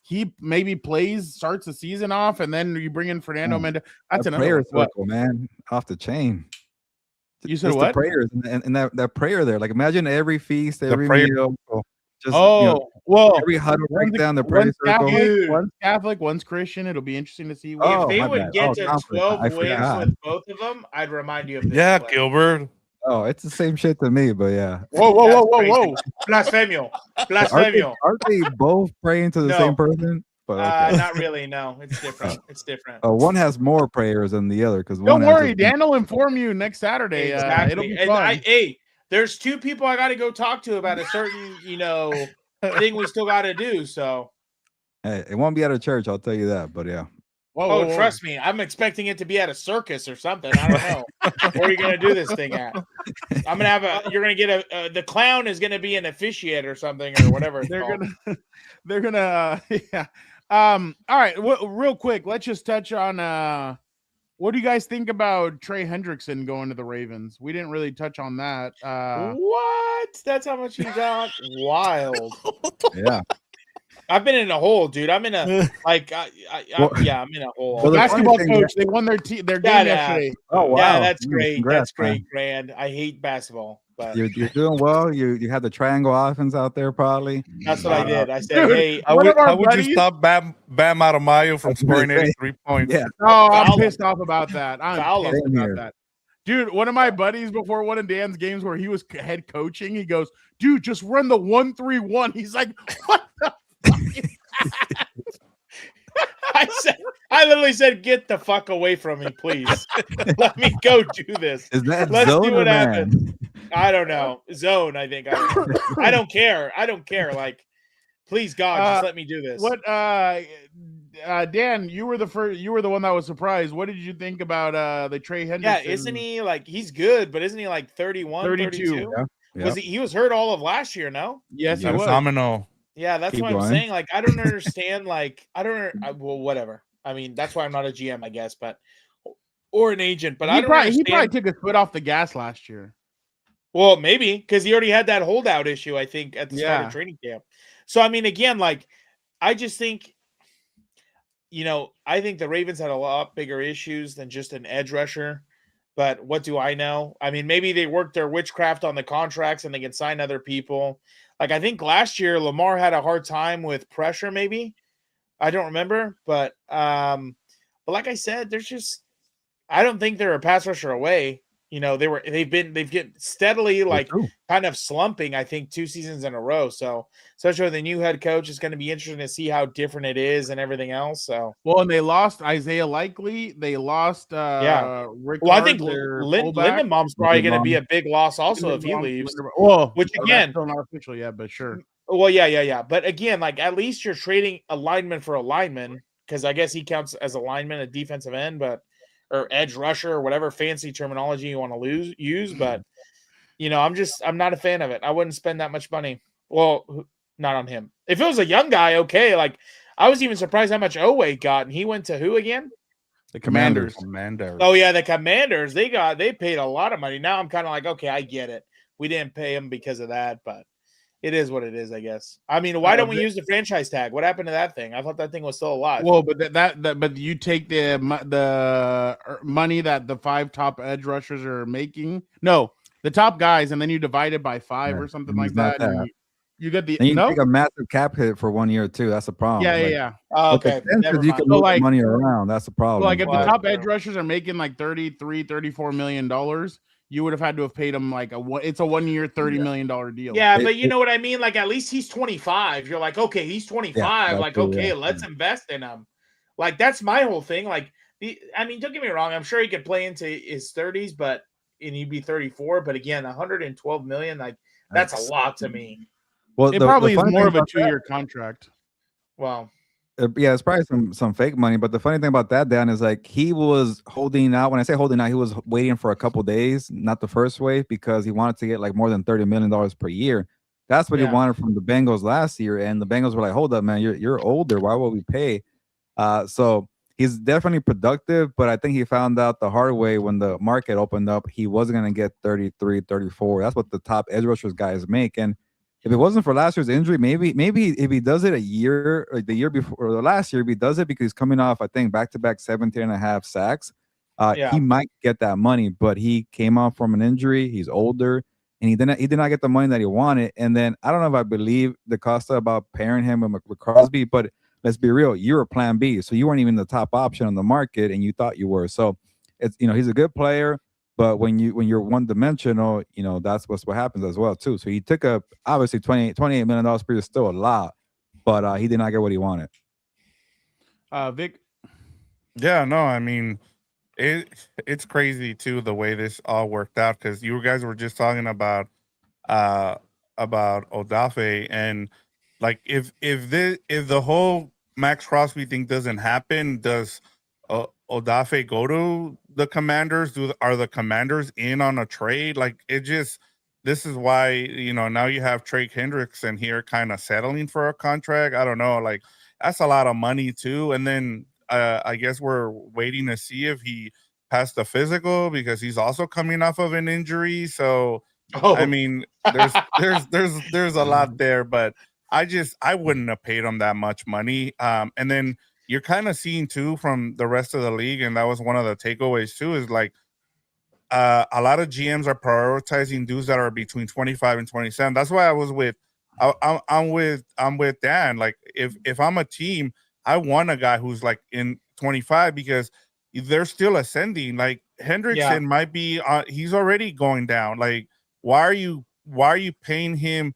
he maybe starts the season off, and then you bring in Fernando Mendes. That's another prayer circle, man, off the chain. You said what? The prayers and that prayer there. Like, imagine every feast, every meal. Just, every huddle breakdown, the prayer circle. One's Catholic, one's Christian. It'll be interesting to see. If they would get to 12 wins with both of them, I'd remind you of this. Yeah, play. Gilbert. Oh, it's the same shit to me, but yeah. Whoa. Blasphemio. Aren't they both praying to the No. same person? But okay. Not really. No, it's different. It's different. One has more prayers than the other because Don't worry, Dan will inform you next Saturday. Exactly. It'll be And fun. there's two people I got to go talk to about a certain, thing we still got to do. So. Hey, it won't be at a church, I'll tell you that. But yeah. Whoa. Trust me, I'm expecting it to be at a circus or something. I don't know where you're gonna do this thing at. I'm gonna have you're gonna get the clown is gonna be an officiate or something or whatever. They're gonna yeah. All right. Real quick, let's just touch on what do you guys think about Trey Hendrickson going to the Ravens? We didn't really touch on that. What? That's how much he got? Wild. Yeah. I've been in a hole, dude. I'm in a I'm in a hole. Well, basketball coach, they won their game yesterday. Oh wow. Yeah, that's great. Congrats, that's great, Grand. I hate basketball, but you're doing well. You had the triangle offense out there, probably. That's what I did. I said, Dude, hey, How would you stop Bam Adebayo from scoring 83 points? Yeah. Oh, I'm Foul pissed off about that. I'm pissed Same about here. that. Dude, one of my buddies before one of Dan's games where he was head coaching, he goes, dude, just run the 1-3-1. He's like, what the fuck is that? I literally said, get the fuck away from me, please. Let me go do this. Is that Let's zone see what or happens. man? I don't know. Zone, I think. I don't care. I don't care. Like, please, God, just let me do this. What Dan, you were the one that was surprised. What did you think about the Trey Hendrickson? Yeah, isn't he like he's good, but isn't he like 31, 32? Yeah. Was he was hurt all of last year, no? Yes, he That's was. phenomenal. Yeah, that's Keep what I'm going. saying. Like, I don't understand. Like, well, whatever. I mean, that's why I'm not a GM, I guess, but or an agent. But I don't understand. He probably took his foot off the gas last year. Well, maybe because he already had that holdout issue, I think, at the start of training camp. So, I mean, again, like, I just think, I think the Ravens had a lot bigger issues than just an edge rusher. But what do I know? I mean, maybe they worked their witchcraft on the contracts and they can sign other people. Like, I think last year Lamar had a hard time with pressure, maybe. I don't remember. But like I said, I don't think they're a pass rusher away. They've get steadily kind of slumping, I think, 2 seasons in a row. So especially with the new head coach, it's going to be interesting to see how different it is and everything else. So and they lost Isaiah Likely. They lost Rick. Well, I think Lindenbaum's probably going to be a big loss also if he leaves. Which again, still not official yet, but sure. Well, yeah. But again, like at least you're trading a lineman for a lineman because I guess he counts as a lineman, a defensive end, or edge rusher or whatever fancy terminology you want to use. But, I'm not a fan of it. I wouldn't spend that much money. Well, not on him. If it was a young guy, okay. Like I was even surprised how much Oweh got. And he went to who again? The Commanders. Oh yeah. The Commanders, they paid a lot of money. Now I'm kind of like, okay, I get it. We didn't pay him because of that, but it is what it is, I guess. I mean, why don't we use the franchise tag? What happened to that thing? I thought that thing was still alive. Well, but but you take the money that the 5 top edge rushers are making. No, the top guys, and then you divide it by 5 or something like that. And you get the you take a massive cap hit for 1 year too. That's the problem. Yeah. Okay, you can move money around. That's the problem. So like if the top edge rushers are making like $33-34 million. You would have had to have paid him it's a 1 year, $30 million deal. Yeah, but you know what I mean? Like at least he's 25. You're like, okay, he's 25. Let's invest in him. Like that's my whole thing. Like, don't get me wrong. I'm sure he could play into his 30s, and he'd be 34. But again, 112 million, like that's a lot to me. Well, it probably is more of a 2-year contract. Well. Yeah, it's probably some fake money, but the funny thing about that, Dan, is like he was holding out. When I say holding out, he was waiting for a couple days, not the first wave, because he wanted to get like more than $30 million per year. That's what he wanted from the Bengals last year, and the Bengals were like, "Hold up, man, you're older. Why would we pay?" So he's definitely productive, but I think he found out the hard way when the market opened up. He wasn't going to get 33, 34. That's what the top edge rushers guys make, and if it wasn't for last year's injury, maybe if he does it a year, like the year before or the last year, if he does it because he's coming off, I think, back-to-back 17.5 sacks, he might get that money. But he came off from an injury. He's older, and he did not get the money that he wanted. And then I don't know if I believe DaCosta about pairing him with Crosby, but let's be real, you're a plan B, so you weren't even the top option on the market, and you thought you were. So it's he's a good player. But when you're one dimensional, that's what happens as well too. So he took up obviously $28 million per year, still a lot, but he did not get what he wanted. Vic. Yeah, no, I mean, it's crazy too the way this all worked out, because you guys were just talking about Odafe, and like if the whole Maxx Crosby thing doesn't happen, does Odafe go to the Commanders? Are the Commanders in on a trade? Like, this is why now you have Trey Hendrickson here kind of settling for a contract. I don't know, like that's a lot of money too. And then I guess we're waiting to see if he passed the physical, because he's also coming off of an injury. So I mean, there's a lot there, but I wouldn't have paid him that much money. And then you're kind of seeing too from the rest of the league, and that was one of the takeaways too, is like a lot of GMs are prioritizing dudes that are between 25 and 27. That's why I'm with Dan. Like if I'm a team, I want a guy who's like in 25, because they're still ascending. Like Hendrickson might be he's already going down. Like why are you paying him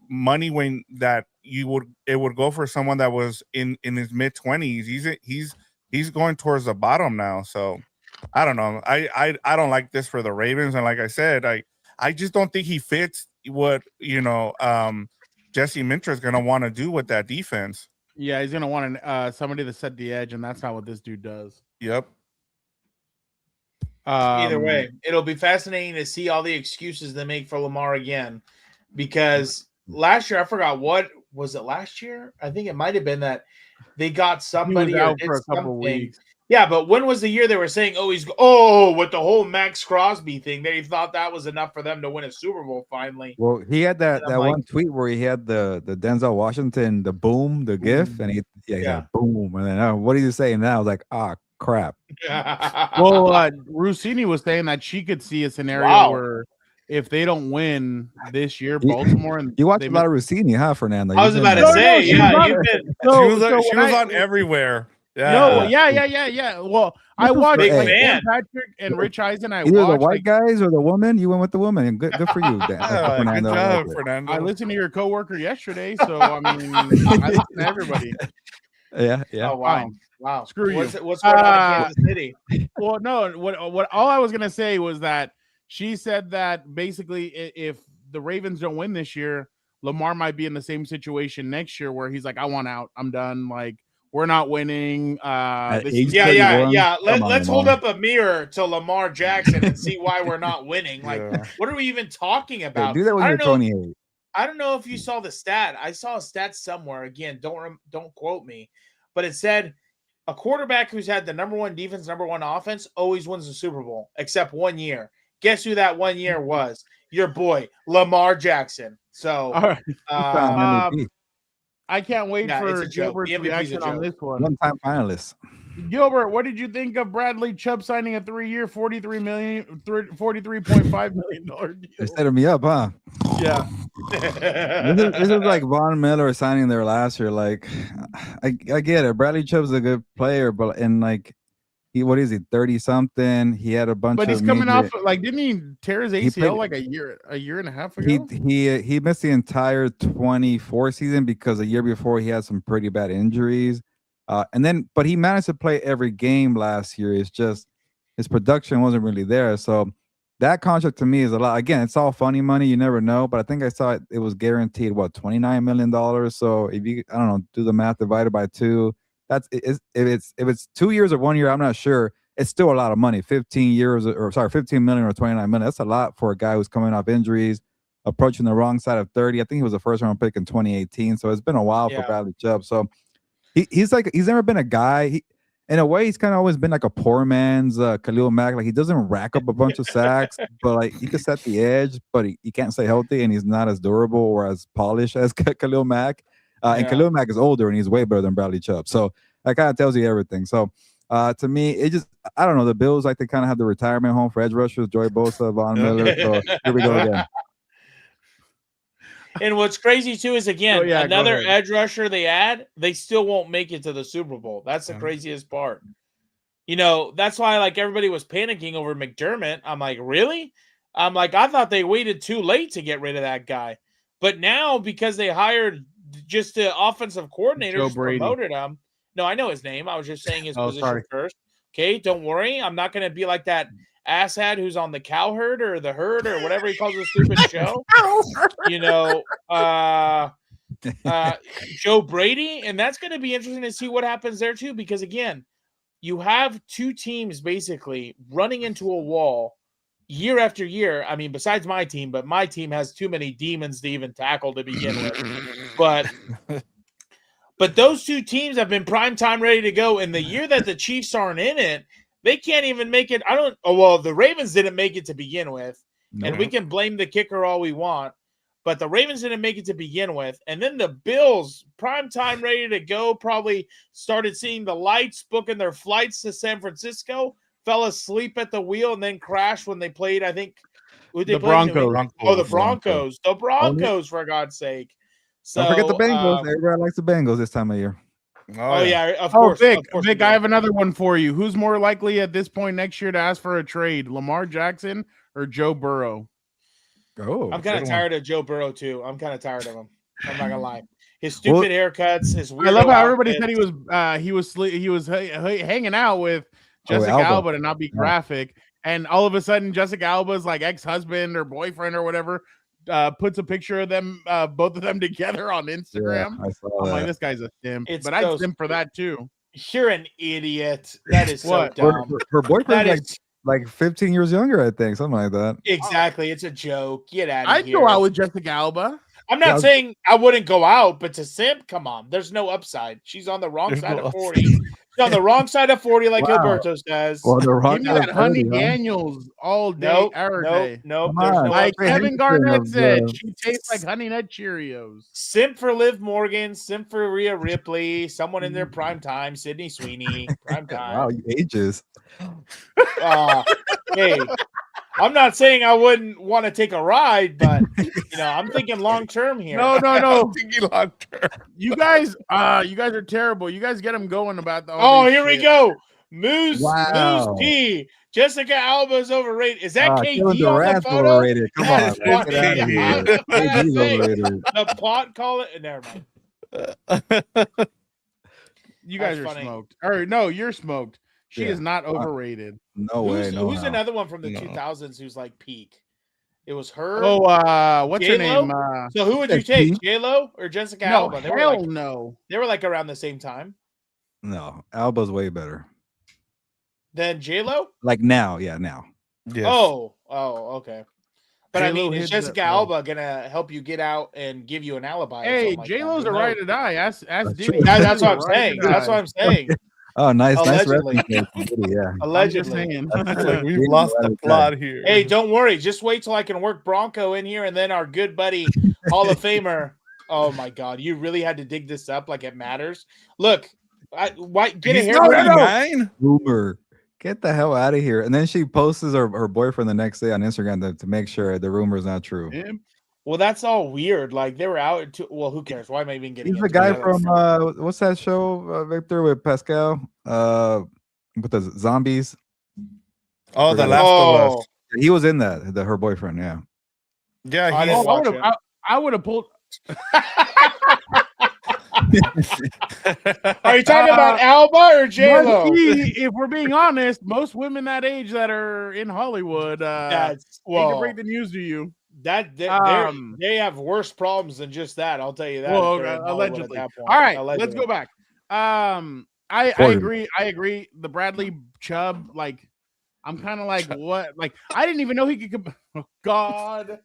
money when it would go for someone that was in his mid 20s? He's going towards the bottom now. So I don't know. I don't like this for the Ravens, and like I said, I just don't think he fits what Jesse Minter is going to want to do with that defense. Yeah, he's gonna want somebody to set the edge, and that's not what this dude does. Yep. Either way, it'll be fascinating to see all the excuses they make for Lamar again, because last year, I forgot what was it last year. I think it might have been that they got somebody He was out for a couple of weeks. Yeah, but when was the year they were saying, with the whole Maxx Crosby thing, they thought that was enough for them to win a Super Bowl finally. Well, he had that one tweet where he had the Denzel Washington, the boom, the gif, and he boom, and then what are you saying now? I was like, crap. Well, Rossini was saying that she could see a scenario where if they don't win this year, Baltimore, and you watch a lot of Rossini, huh, Fernando? I was about to say, she was on everywhere. Yeah. No, yeah. Well, I watched like Dan Patrick and Rich Eisen. Either the white guys or the woman. You went with the woman, and good for you, Dan. Fernando. Good job, Fernando. I listened to your coworker yesterday, so I mean, I listen to everybody. Yeah. Oh wow. Screw you. What's going on in Kansas City? Well, no. What all I was gonna say was that she said that basically, if the Ravens don't win this year, Lamar might be in the same situation next year, where he's like, I want out. I'm done. Like, we're not winning. Let's hold up a mirror to Lamar Jackson and see why we're not winning. Like, what are we even talking about? Do that when you're 28. I don't know if you saw the stat. I saw a stat somewhere. Again, don't quote me, but it said a quarterback who's had the number one defense, number one offense always wins the Super Bowl, except 1 year. Guess who that 1 year was? Your boy, Lamar Jackson. So, I can't wait for Gilbert's reaction on this one. One-time finalist. Gilbert, what did you think of Bradley Chubb signing a 3-year, $43.5 million deal? They set me up, huh? Yeah. This is like Von Miller signing there last year. Like, I get it. Bradley Chubb's a good player, but like, what is he, 30-something? He had a bunch but of he's coming off, like, didn't he tear his ACL like a year and a half ago? He missed the entire 24 season because a year before he had some pretty bad injuries. But he managed to play every game last year. It's just his production wasn't really there. So that contract to me is a lot. Again, it's all funny money. You never know. But I think I saw it was guaranteed, $29 million. So if you, I don't know, do the math divided by 2. If it's 2 years or 1 year, I'm not sure. It's still a lot of money. 15 million or 29 million. That's a lot for a guy who's coming off injuries, approaching the wrong side of 30. I think he was a first round pick in 2018. So it's been a while for Bradley Chubb. So he's never been a guy. In a way, he's kind of always been like a poor man's Khalil Mack. Like, he doesn't rack up a bunch of sacks, but like he can set the edge, but he can't stay healthy, and he's not as durable or as polished as Khalil Mack. And Khalil Mack is older, and he's way better than Bradley Chubb. So that kind of tells you everything. So to me, it just, I don't know. The Bills, like, they kind of have the retirement home for edge rushers, Joey Bosa, Von Miller. So here we go again. And what's crazy too is, again, another edge rusher they add, they still won't make it to the Super Bowl. That's the craziest part. That's why like everybody was panicking over McDermott. I'm like, really? I'm like, I thought they waited too late to get rid of that guy. But now because they hired just the offensive coordinator, Joe just Brady. promoted him. No, I know his name. I was just saying his position sorry. first. Okay, don't worry. I'm not going to be like that asshat who's on the cow herd or the herd or whatever he calls his stupid show. Joe Brady. And that's going to be interesting to see what happens there too. Because again, you have two teams basically running into a wall year after year. I mean, besides my team, but my team has too many demons to even tackle to begin with. But those two teams have been prime time ready to go. And the year that the Chiefs aren't in it, they can't even make it. The Ravens didn't make it to begin with. No. And we can blame the kicker all we want. But the Ravens didn't make it to begin with. And then the Bills, prime time ready to go, probably started seeing the lights, booking their flights to San Francisco, fell asleep at the wheel, and then crashed when they played, I think, The Broncos. The Broncos. The Broncos, for God's sake. So, Don't forget the Bengals. Everybody likes the Bengals this time of year. Of course. Vic, Of course Vic, I have another one for you. Who's more likely at this point next year to ask for a trade, Lamar Jackson or Joe Burrow? Oh, I'm kind of tired of Joe Burrow too. I'm kind of tired of him. I'm not gonna lie. His stupid haircuts, his weird. I love how everybody said he was hanging out with Jessica Alba to not be graphic, and all of a sudden Jessica Alba's like ex-husband or boyfriend or whatever puts a picture of them, both of them together on Instagram. Yeah, I saw I'm that. like, this guy's a simp, It's but I'd simp for that too. You're an idiot. That is so dumb. Her boyfriend's like 15 years younger, I think, something like that. Exactly. It's a joke. Get out of I'd here. go out with Jessica Alba. I'm not saying I wouldn't go out, but to simp, come on. There's no upside. She's on the wrong side of 40. She's on the wrong side of 40, like Gilberto says. Well, the wrong Give me that Honey Daniels all day, every day. Nope. Come on. Like Kevin Garnett said, the- she tastes like Honey Nut Cheerios. Simp for Liv Morgan, simp for Rhea Ripley, someone in their prime time, Sydney Sweeney, prime time. Wow, you ages. Hey, I'm not saying I wouldn't want to take a ride, but I'm thinking long term here. No. Thinking long term. You guys are terrible. You guys get them going about the. Here we go. Moose P. Jessica Alba is overrated. Is that KD on the Durant's photo? overrated. Come on, get out of here. KD's overrated. The pot call it. Never mind. You guys are smoked. Or no, you're smoked. She is not overrated. No way. Who's another one from the 2000s who's like peak? It was her. What's her name? So who would you take, J-Lo or Jessica Alba? No. They were like around the same time. No, Alba's way better. Than J-Lo? Like now, now. Yes. Oh, okay. But J-Lo I mean, is Jessica Alba gonna help you get out and give you an alibi? Hey, J-Lo's a ride or die. Ask Diddy. That's what I'm saying. That's what I'm saying. Oh, nice Allegedly. Yeah. Allegedly. Like we've lost the plot here. Hey, don't worry. Just wait till I can work Bronco in here, and then our good buddy Hall of Famer. Oh my God, you really had to dig this up like it matters. Look, get a haircut. Rumor. Get the hell out of here. And then she posts her boyfriend the next day on Instagram to make sure the rumor is not true. Yeah. Well, that's all weird. Like they were out. Who cares? Why am I even getting? He's the guy from what's that show, Victor, with Pascal? With the zombies. Oh, The Last of Us. He was in that. Her boyfriend. Yeah. Yeah. I would have pulled. Are you talking about Alba or J-Lo? If we're being honest, most women that age that are in Hollywood, hate to break the news to you. They have worse problems than just that. I'll tell you that. Well, allegedly. All right, let's go back. I agree. The Bradley Chubb, like, I'm kind of like, what? Like, I didn't even know he could. Oh, God.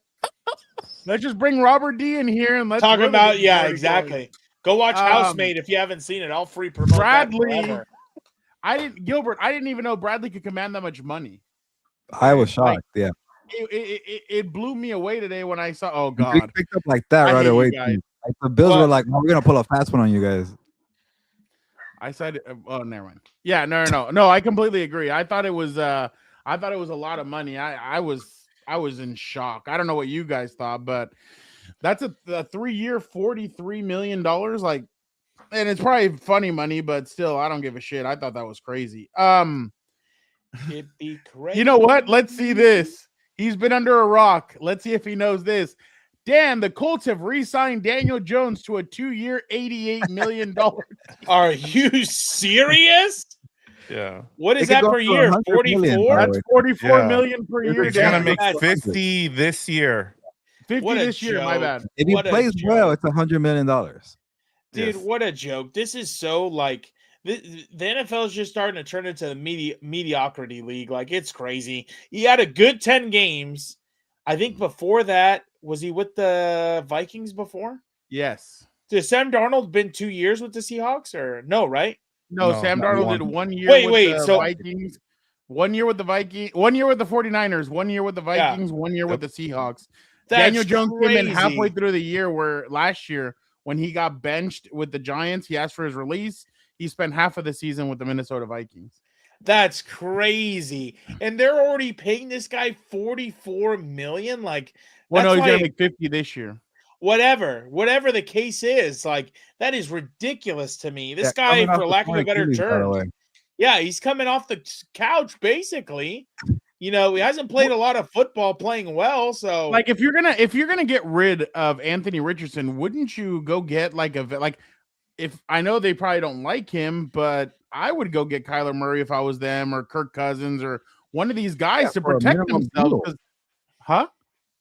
Let's just bring Robert D in here and let's talk about. Yeah, exactly. Go watch Housemaid if you haven't seen it. I'll free promote Bradley. Gilbert, I didn't even know Bradley could command that much money. I was shocked. Yeah. It blew me away today when I saw. Oh God! He picked up like that right away. Like the Bills were like, "We're gonna pull a fast one on you guys." I said, "Oh, never mind." Yeah, no. I completely agree. I thought it was a lot of money. I was in shock. I don't know what you guys thought, but that's a 3-year, $43 million. Like, and it's probably funny money, but still, I don't give a shit. I thought that was crazy. It'd be crazy. You know what? Let's see this. He's been under a rock. Let's see if he knows this. Dan, the Colts have re-signed Daniel Jones to a 2-year, $88 million. Are you serious? Yeah. What is They could that go per for year? 100 million, 44? by the That's way. forty-four Yeah. million per year. He's gonna Dan. make That's 50 this year. 50 What a this year. My joke. bad. If he What a plays well, joke. it's $100 million. Dude, Yes. what a joke. This is so like the NFL is just starting to turn into a mediocrity league. Like, it's crazy. He had a good 10 games. I think before that, was he with the Vikings before? Yes. Has Sam Darnold been 2 years with the Seahawks or no, right? No, No, Sam not Darnold one. did 1 year Wait, with the so- Vikings, 1 year with the Vikings, 1 year with the 49ers, 1 year with the Vikings, 1 year with the Seahawks. That's Daniel Jones came in crazy. halfway through the year where last year when he got benched with the Giants, he asked for his release. He spent half of the season with the Minnesota Vikings. That's crazy. And they're already paying this guy $44 million. Like, Well, no, that's he's gonna like- make 50 this year. whatever the case is, like, that is ridiculous to me. This Yeah, coming guy, off for the lack of a torn better Achilles, by the term, way. yeah, he's coming off the couch basically. You know, he hasn't played a lot of football playing well. So, Like if you're gonna get rid of Anthony Richardson, wouldn't you go get if I know they probably don't like him, but I would go get Kyler Murray if I was them, or Kirk Cousins, or one of these guys Yeah, to for a protect minimum themselves. deal. 'Cause- Huh?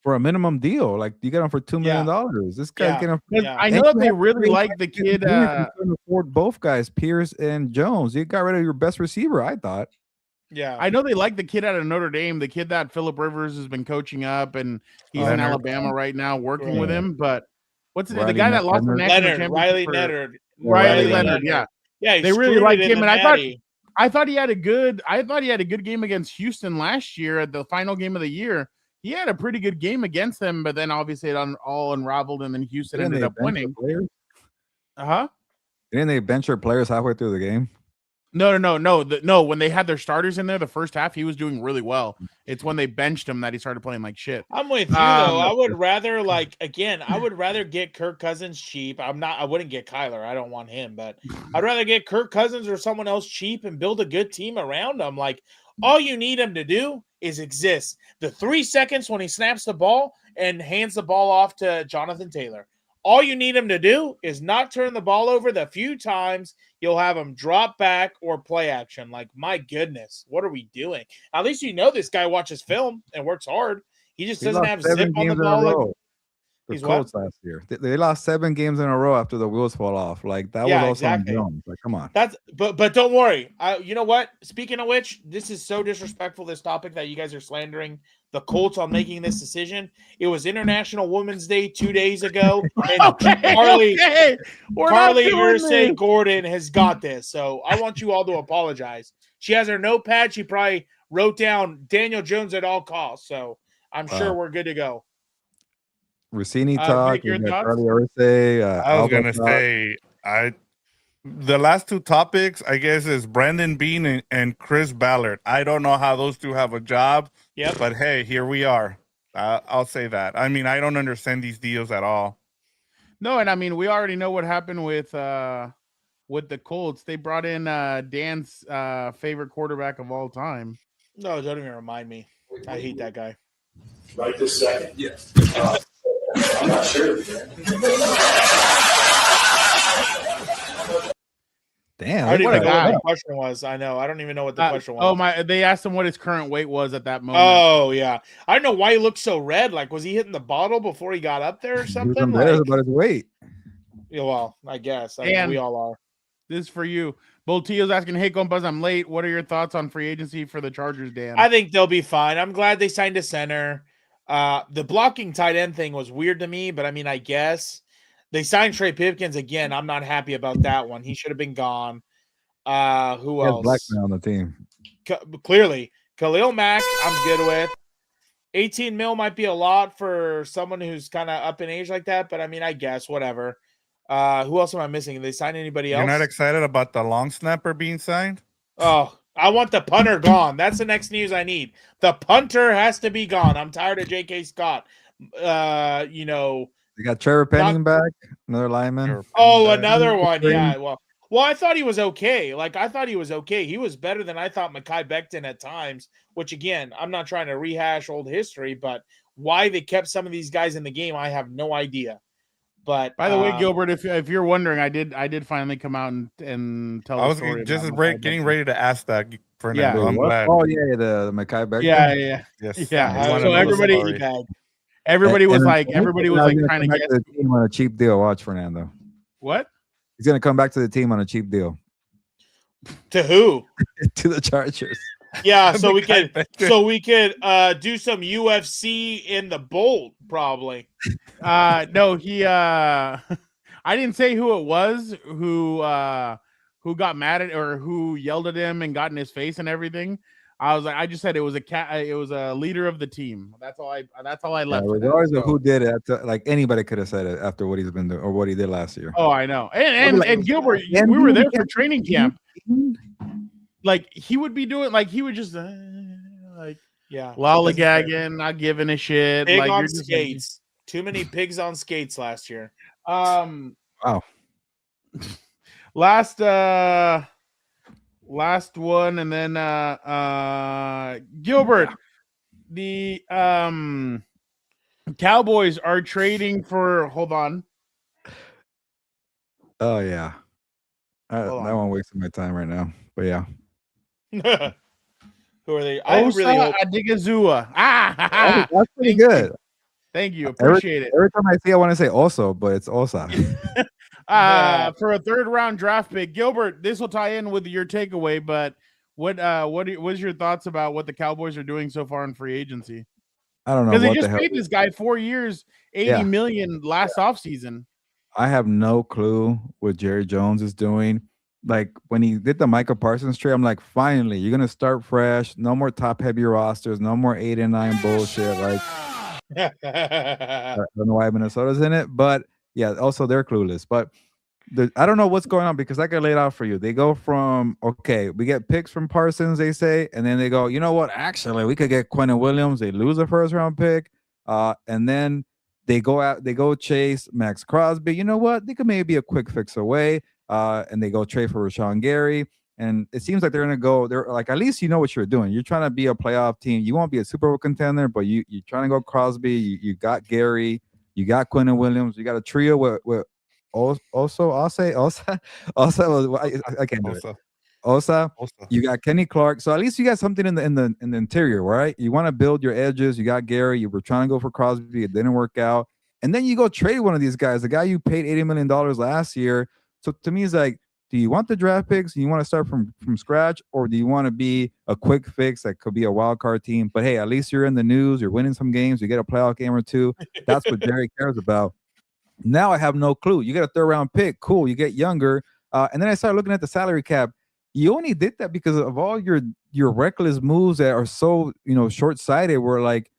For a minimum deal, like you get him for $2 million. This guy's Yeah. getting. 'Cause Yeah. I And know you that they have really to like the kid. you couldn't afford both guys, Pierce and Jones. You got rid of your best receiver, I thought. yeah. I know they like the kid out of Notre Dame, the kid that Phillip Rivers has been coaching up, and he's in Leonard. Alabama right now working with Yeah. him. But what's the Riley guy that lost the Leonard. national Leonard, Riley championship? Leonard. Riley Leonard, yeah. Yeah, he They really screwed like it in him, the and I thought- Natty. I thought he had a good game against Houston last year at the final game of the year. He had a pretty good game against them, but then obviously it all unraveled, and then Houston Didn't ended they up bench their winning. players? Uh-huh. Didn't they bench their players halfway through the game? No. No, when they had their starters in there the first half, he was doing really well. It's when they benched him that he started playing like shit. I'm with you though. I would rather I would rather get Kirk Cousins cheap. I wouldn't get Kyler. I don't want him, but I'd rather get Kirk Cousins or someone else cheap and build a good team around him. Like, all you need him to do is exist. The 3 seconds when he snaps the ball and hands the ball off to Jonathan Taylor. All you need him to do is not turn the ball over the few times you'll have him drop back or play action. Like, my goodness, what are we doing? At least you know this guy watches film and works hard. He just doesn't have zip on the ball. Like, The He's what? Colts last year. They lost 7 games in a row after the wheels fall off. Like that Yeah, was also exactly. on Jones. Like, come on. that's but don't worry. You know what? Speaking of which, this is so disrespectful, this topic, that you guys are slandering the Colts on making this decision. It was International Women's Day 2 days ago, and Carly We're not doing Ursay this. Gordon has got this. So I want you all to apologize. She has her notepad. She probably wrote down Daniel Jones at all costs. So I'm sure we're good to go. Rossini Vic, talk. your We got thoughts? Charlie Ursay. I was Alba gonna talk. say the last two topics, I guess, is Brandon Bean and Chris Ballard. I don't know how those two have a job, Yep. but hey, here we are. I'll say that. I mean, I don't understand these deals at all. No, and I mean we already know what happened with the Colts. They brought in Dan's favorite quarterback of all time. No, don't even remind me. I hate that guy. Right this second? Yes. I'm not sure. Damn. I don't what a even know what guy. the question was. I know. I don't even know what the question was. Oh my! They asked him what his current weight was at that moment. Oh, yeah. I don't know why he looked so red. Like, was he hitting the bottle before he got up there or He was something? embarrassed Like, about his weight. yeah, well, I guess. And- We all are. This is for you. Boltillo's asking, "Hey, Compas, I'm late. What are your thoughts on free agency for the Chargers, Dan?" I think they'll be fine. I'm glad they signed a center. The blocking tight end thing was weird to me, but I mean, I guess they signed Trey Pipkins again. I'm not happy about that one. He should have been gone. Who He has else? black man on the team. Clearly, Khalil Mack, I'm good with. 18 mil might be a lot for someone who's kind of up in age like that, but I mean, I guess whatever. Who else am I missing? Did they sign anybody else? You're not excited about the long snapper being signed? Oh, I want the punter gone. That's the next news I need. The punter has to be gone. I'm tired of J.K. Scott. They They got Trevor Penning back, another lineman. Another one. Yeah. Well, I thought he was okay. I thought he was okay. He was better than I thought Mekhi Becton at times, which again, I'm not trying to rehash old history, but why they kept some of these guys in the game, I have no idea. But by the way, Gilbert, if you're wondering, I did finally come out and tell the story. Getting ready to ask that, Fernando. Yeah. I'm glad. Oh yeah, the Mekhi Becton. Yeah. Yes. Yeah. So everybody was like trying to get to the team on a cheap deal. Watch Fernando. What? He's gonna come back to the team on a cheap deal. To who? To the Chargers. Yeah, so we could do some UFC in the Bolt probably. No, he I didn't say who it was who got mad at or who yelled at him and got in his face and everything. I just said it was a leader of the team. That's all I left. Regardless of who did it, like anybody could have said it after what he's been doing or what he did last year. Oh, I know. And Gilbert, we were there for training camp. Like he would be doing, he would just lollygagging, not giving a shit. Pig on skates. Too many pigs on skates last year. Wow. Last one, and then Gilbert, the Cowboys are trading for. Hold on. Oh yeah, that one wasting my time right now. But yeah, who are they? I really hope Adigazua. that's pretty good. Thank you, appreciate it. Every time I see, I want to say also, but it's Osa. For a third round draft pick, Gilbert. This will tie in with your takeaway, but what's your thoughts about what the Cowboys are doing so far in free agency? I don't know because they just paid this guy 4 years, $80 million last offseason. I have no clue what Jerry Jones is doing. Like when he did the Micah Parsons trade, I'm like, finally, you're gonna start fresh. No more top heavy rosters. No more 8 and 9 bullshit. Like, I don't know why Minnesota's in it, but yeah, also they're clueless. But I don't know what's going on because I can lay it out for you. They go from, okay, we get picks from Parsons, they say, and then they go, you know what? Actually, we could get Quentin Williams. They lose a first round pick, and then they go chase Maxx Crosby. You know what? They could maybe be a quick fix away, and they go trade for Rashawn Gary. And it seems like they're gonna go. They're like, at least you know what you're doing. You're trying to be a playoff team. You won't be a Super Bowl contender, but you're trying to go Crosby. You got Gary. You got Quentin Williams. You got a trio with also I can't do it. Osa. You got Kenny Clark. So at least you got something in the interior, right? You want to build your edges. You got Gary. You were trying to go for Crosby. It didn't work out. And then you go trade one of these guys, the guy you paid $80 million last year. So to me, it's like, do you want the draft picks? You want to start from scratch, or do you want to be a quick fix that could be a wild card team? But hey, at least you're in the news. You're winning some games. You get a playoff game or two. That's what Jerry cares about. Now I have no clue. You get a third round pick. Cool. You get younger. And then I started looking at the salary cap. You only did that because of all your reckless moves that are so, short-sighted, where like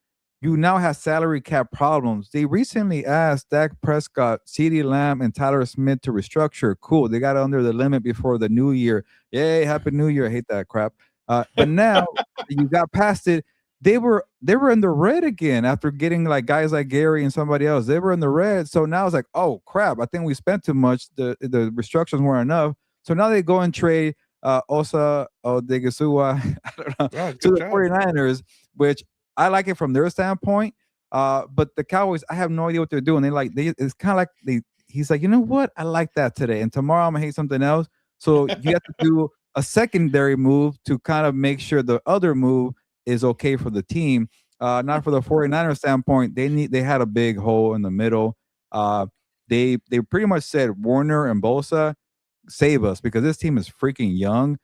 you now have salary cap problems. They recently asked Dak Prescott, CeeDee Lamb, and Tyler Smith to restructure. Cool. They got under the limit before the new year. Yay, happy new year. I hate that crap. But now you got past it. They were in the red again after getting like guys like Gary and somebody else. They were in the red. So now it's like, oh crap, I think we spent too much. The restructures weren't enough. So now they go and trade Osa Odigizua, I don't know, to the 49ers, which I like it from their standpoint. But the Cowboys, I have no idea what they're doing. It's kind of like he's like, you know what? I like that today. And tomorrow I'm gonna hate something else. So you have to do a secondary move to kind of make sure the other move is okay for the team. Not for the 49ers standpoint. They had a big hole in the middle. They pretty much said, Warner and Bosa, save us because this team is freaking young.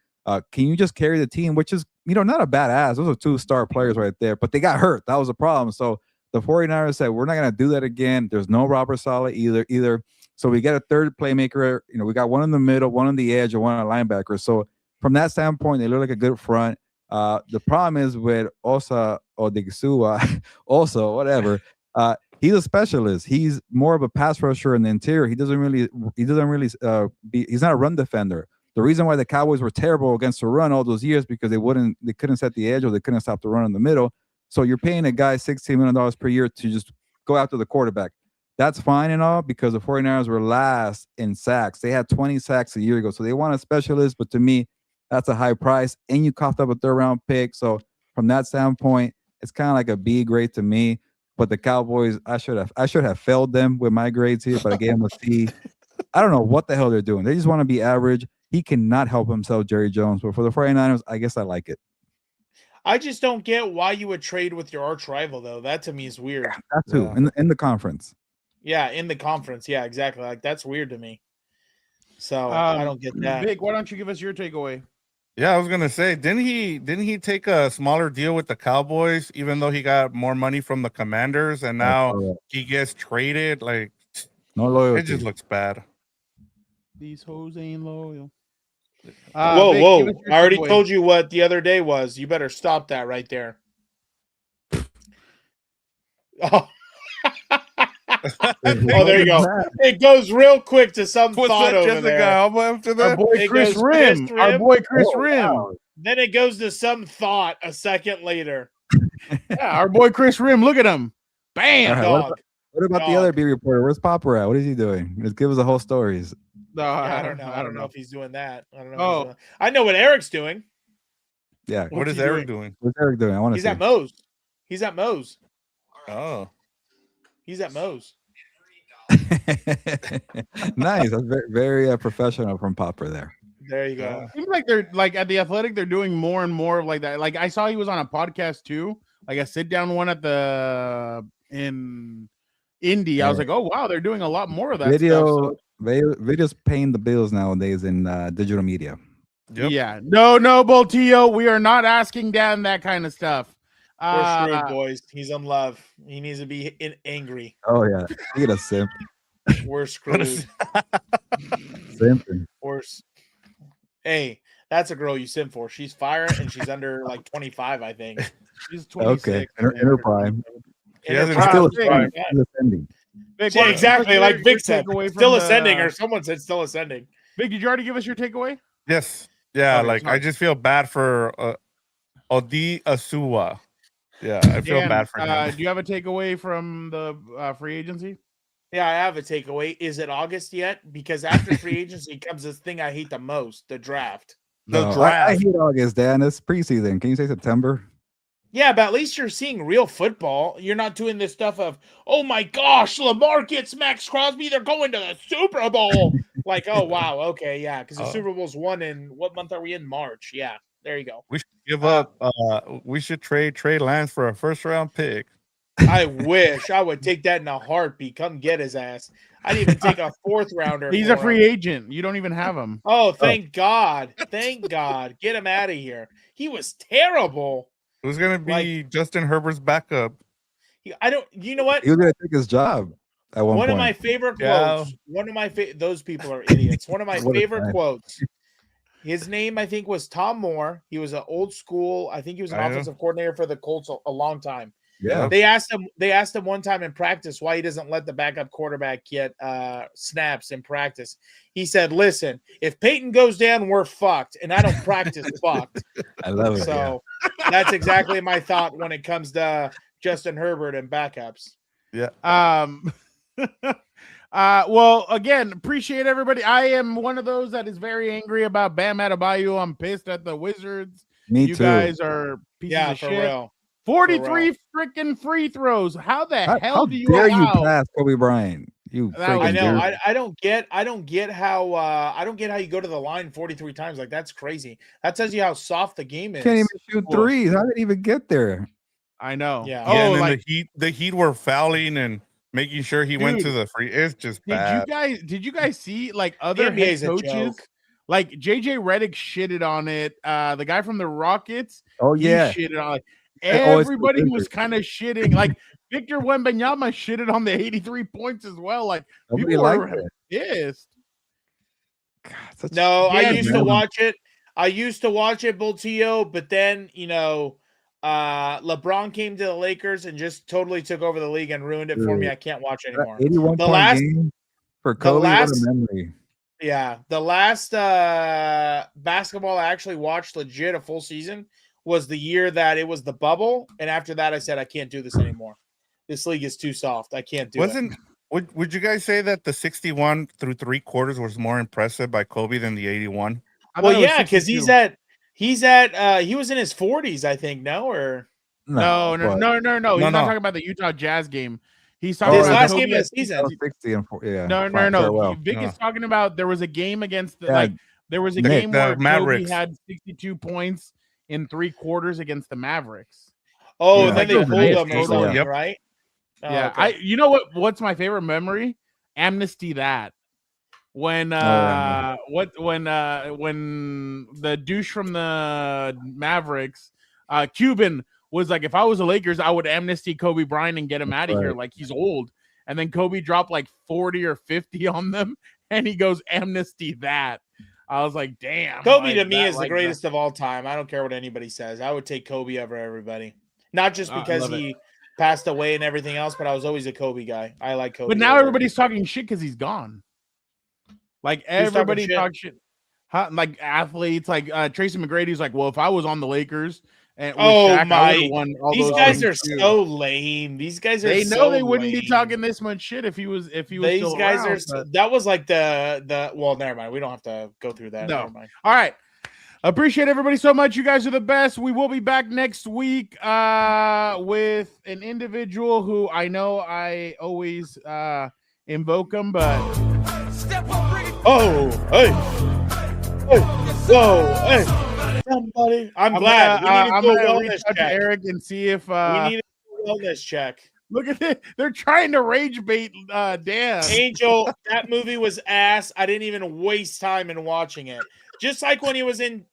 Can you just carry the team? Which is, not a badass. Those are 2-star players right there, but they got hurt. That was a problem. So the 49ers said, we're not going to do that again. There's no Robert Saleh either. So we get a third playmaker. We got one in the middle, one on the edge, and one on linebacker. So from that standpoint, they look like a good front. The problem is with Osa Odigizua, also whatever. He's a specialist. He's more of a pass rusher in the interior. He's not a run defender. The reason why the Cowboys were terrible against the run all those years because they couldn't set the edge or they couldn't stop the run in the middle. So you're paying a guy $16 million per year to just go after the quarterback. that's fine and all because the 49ers were last in sacks. They had 20 sacks a year ago. So they want a specialist, but to me, that's a high price. And you coughed up a 3rd-round pick. So from that standpoint, it's kind of like a B grade to me. But the Cowboys, I should have failed them with my grades here, but I gave them a C. I don't know what the hell they're doing. They just want to be average. He cannot help himself, Jerry Jones. But for the 49ers, I guess I like it. I just don't get why you would trade with your arch rival, though. That to me is weird. That too, in the conference. Yeah, in the conference. Yeah, exactly. Like that's weird to me. So I don't get that. Vic, why don't you give us your takeaway? Yeah, I was gonna say, didn't he take a smaller deal with the Cowboys, even though he got more money from the Commanders, and now he gets traded? Like, no loyalty. It just looks bad. These hoes ain't loyal. Whoa, Vic, whoa! give us your I already takeaway. told you what the other day was. You better stop that right there. Oh. Oh, there you go. It goes real quick to some thought over there. After Our that? boy It Chris goes Rim. Chris Our Rim. boy Chris Oh, Rim. wow. Then it goes to some thought a second later. Yeah, our boy Chris Rim. Look at him. Bam. All right, Dog. What about the Dog. other B reporter? Where's Popper at? What is he doing? Just give us the whole stories. No, I don't know. I don't know if he's doing that. I don't know. Oh. If he's doing that. I know what Eric's doing. Yeah. What What's is he Eric doing? What's Eric doing? I want to He's see. at Moe's. He's at Moe's. Oh, He's at Moe's. Nice. That's very, very professional from Popper there. There you go. Seems like they're like at the Athletic, they're doing more and more of like that. Like I saw he was on a podcast too, like a sit down one at the in Indy. I was like, oh wow, they're doing a lot more of that stuff. Video's paying the bills nowadays in digital media. yep. Yeah, no, Boltillo, we are not asking Dan that kind of stuff. We're screwed, boys. He's in love. He needs to be angry. Oh yeah, look at a simp. We're screwed. Simping. Hey, that's a girl you simp for. She's fire and she's under like 25, I think. She's 26. Okay, in her prime. He hasn't Still Prime. ascending. Vic, Yeah, why don't you exactly. give us Like your Vic said, takeaway from still the- ascending, or someone said still ascending. Vic, did you already give us your takeaway? Yes. Yeah. Okay, Like sorry. I just feel bad for Odi Asua. Yeah, I feel Dan, bad for him. do you have a takeaway from the free agency? Yeah, I have a takeaway. Is it August yet? Because after free agency comes this thing I hate the most, the draft. The No, draft. I hate August, Dan. It's preseason. Can you say September? Yeah, but at least you're seeing real football. You're not doing this stuff of, oh my gosh, Lamar gets Maxx Crosby. They're going to the Super Bowl. Like, oh, wow. Okay, yeah. Because the Oh. Super Bowl's won in, what month are we in? March. Yeah, there you go. We should give up. We should trade Trey Lance for a 1st-round pick. I wish I would take that in a heartbeat. Come get his ass. I'd even take a 4th rounder. He's for a him. free agent. You don't even have him. Oh, thank God. Thank God. Get him out of here. He was terrible. Who's gonna be Justin Herbert's backup? You know what? He was gonna take his job at one One point. of my favorite Yeah. quotes. One of my those people are idiots. One of my What a favorite time. quotes. His name, I think, was Tom Moore. He was an old school. I think he was an I know. offensive coordinator for the Colts a long time. Yeah. They asked him one time in practice why he doesn't let the backup quarterback get snaps in practice. He said, "Listen, if Peyton goes down, we're fucked, and I don't practice fucked." I love it. So that's exactly my thought when it comes to Justin Herbert and backups. Well, again, appreciate everybody. I am one of those that is very angry about Bam Adebayo. I'm pissed at the Wizards. Me You too. guys are pieces Yeah, of for shit. real. 43 freaking free throws. How the hell How do you dare you allow? pass Kobe Bryant? You That was- freaking I know. jerk. I don't get how you go to the line 43 times. Like that's crazy. That tells you how soft the game is. Can't even shoot Cool. threes. How did he even get there? I know. Yeah. Oh, Yeah, and then like the Heat were fouling and making sure he went to Dude, the free. It's just bad. did you guys see like other head NBA's a coaches? joke. Like JJ Redick shitted on it. The guy from the Rockets, Oh he yeah. shitted on it. They always Everybody do. was kind of shitting. Like Victor Wembanyama shitted on the 83 points as well. Like Nobody people liked were it. pissed. God, such- No, I Yeah, used to man. watch it. I used to watch it, Boltillo, but then LeBron came to the Lakers and just totally took over the league and ruined it for me. Dude. I can't watch That anymore. 81 The point last- game for Kobe. What last- a memory. Yeah, the last basketball I actually watched legit a full season was the year that it was the bubble, and after that I said I can't do this anymore. This league is too soft. I can't do it. Would you guys say that the 61 through 3/4 was more impressive by Kobe than the 81? I Well, thought it was yeah, because 62. he was in his 40s, I think. No, or No. but He's not No. talking about the Utah Jazz game. He's talking his about last Kobe game of at the season. that was 60 and 4. Yeah. No. Farewell. Vic is talking about there was a game against the, Yeah, like there was a Nick, game the where Kobe Mavericks. had 62 points in 3/4 against the Mavericks. Oh, Yeah. and then Like they pulled highest them or total. something, Yep. right? Oh, Yeah, okay. you know what's my favorite memory? Amnesty that. When when the douche from the Mavericks, Cuban was like, if I was the Lakers, I would amnesty Kobe Bryant and get him out of here. right. Like he's old. And then Kobe dropped like 40 or 50 on them, and he goes amnesty that. I was like, damn. Kobe like, to me that, is the like, greatest of all time. I don't care what anybody says. I would take Kobe over everybody. Not just I because love it. he passed away and everything else, but I was always a Kobe guy. I like Kobe. But now over everybody's talking shit because he's gone. Like everybody shit? talks shit. Like athletes, like Tracy McGrady's like, well, if I was on the Lakers and with Oh Shaq, I my! would've won all These those guys things are too. so lame. These guys are. They know so they wouldn't be lame. talking this much shit if he was These still guys around, are. but- That was like the. Well, never mind. We don't have to go through that. No. Never mind. All right. Appreciate everybody so much. You guys are the best. We will be back next week with an individual who I know I always invoke him, but Oh, hey, whoa, hey, somebody! I'm glad. I'm we need to do a gonna reach wellness out to check. Eric and see if We need a wellness check. look at it. They're trying to rage bait Dan. Angel, that movie was ass. I didn't even waste time in watching it. Just like when he was in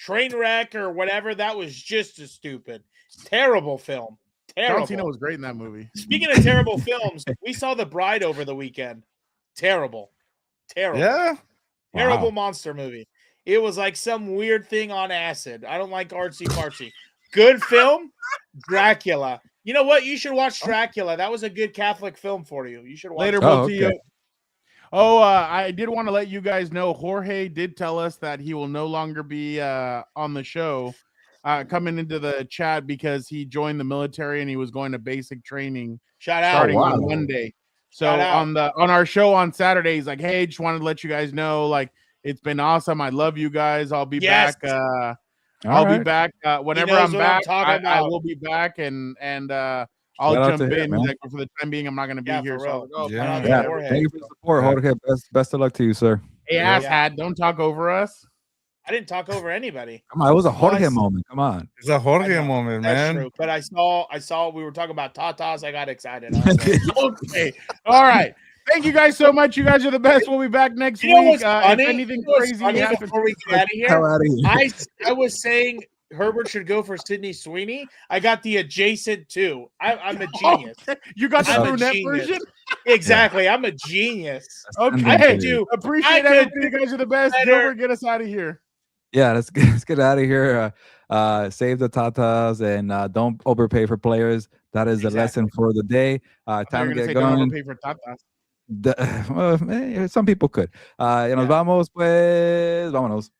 Trainwreck or whatever, that was just as stupid. Terrible film. John Terrible. Cena was great in that movie. Speaking of terrible films, we saw The Bride over the weekend. Terrible. Terrible. Yeah. Terrible Wow. monster movie. It was like some weird thing on acid. I don't like artsy fartsy. Good film, Dracula. You know what? You should watch Dracula. That was a good Catholic film for you. You should watch Later, it. Oh, Multi. okay. I did want to let you guys know Jorge did tell us that he will no longer be on the show coming into the chat because he joined the military and he was going to basic training Shout out. starting wow. on Monday. So Shout out. on our show on Saturday, he's like, hey, just wanted to let you guys know, like, it's been awesome. I love you guys. I'll be Yes. back. All I'll be right. back whenever knows I'm what I'm back. talking I about. will be back, and I'll Shout out jump to him, in. man. He's like, for the time being, I'm not going to be Yeah, here. for So I real. was like, oh, Yeah. shout out to Yeah. everybody. Thank you for the support, Jorge. Best of luck to you, sir. Hey, Yeah. asshat, don't talk over us. I didn't talk over anybody. Come on, it was a Jorge Nice. moment. Come on. It's a Jorge I know. moment, That's man. true. But I saw we were talking about tatas. I got excited. I was like, Okay. All right. Thank you guys so much. You guys are the best. We'll be back next You know week. what's funny? If anything You know what's crazy funny happens, before we get out of Hell here, out of here. I was saying Herbert should go for Sydney Sweeney. I got the adjacent too. I'm a genius. you got the I'm a brunette genius. version. Exactly. I'm a genius. Okay. I could do. Appreciate I could everything. You guys are the best. better. Gilbert, get us out of here. Yeah, let's get out of here. Save the tatas and don't overpay for players. That is the Exactly. lesson for the day. You're Time to gonna get say don't going. overpay for tatas. Well, some people could. Y nos vamos, pues. Vámonos.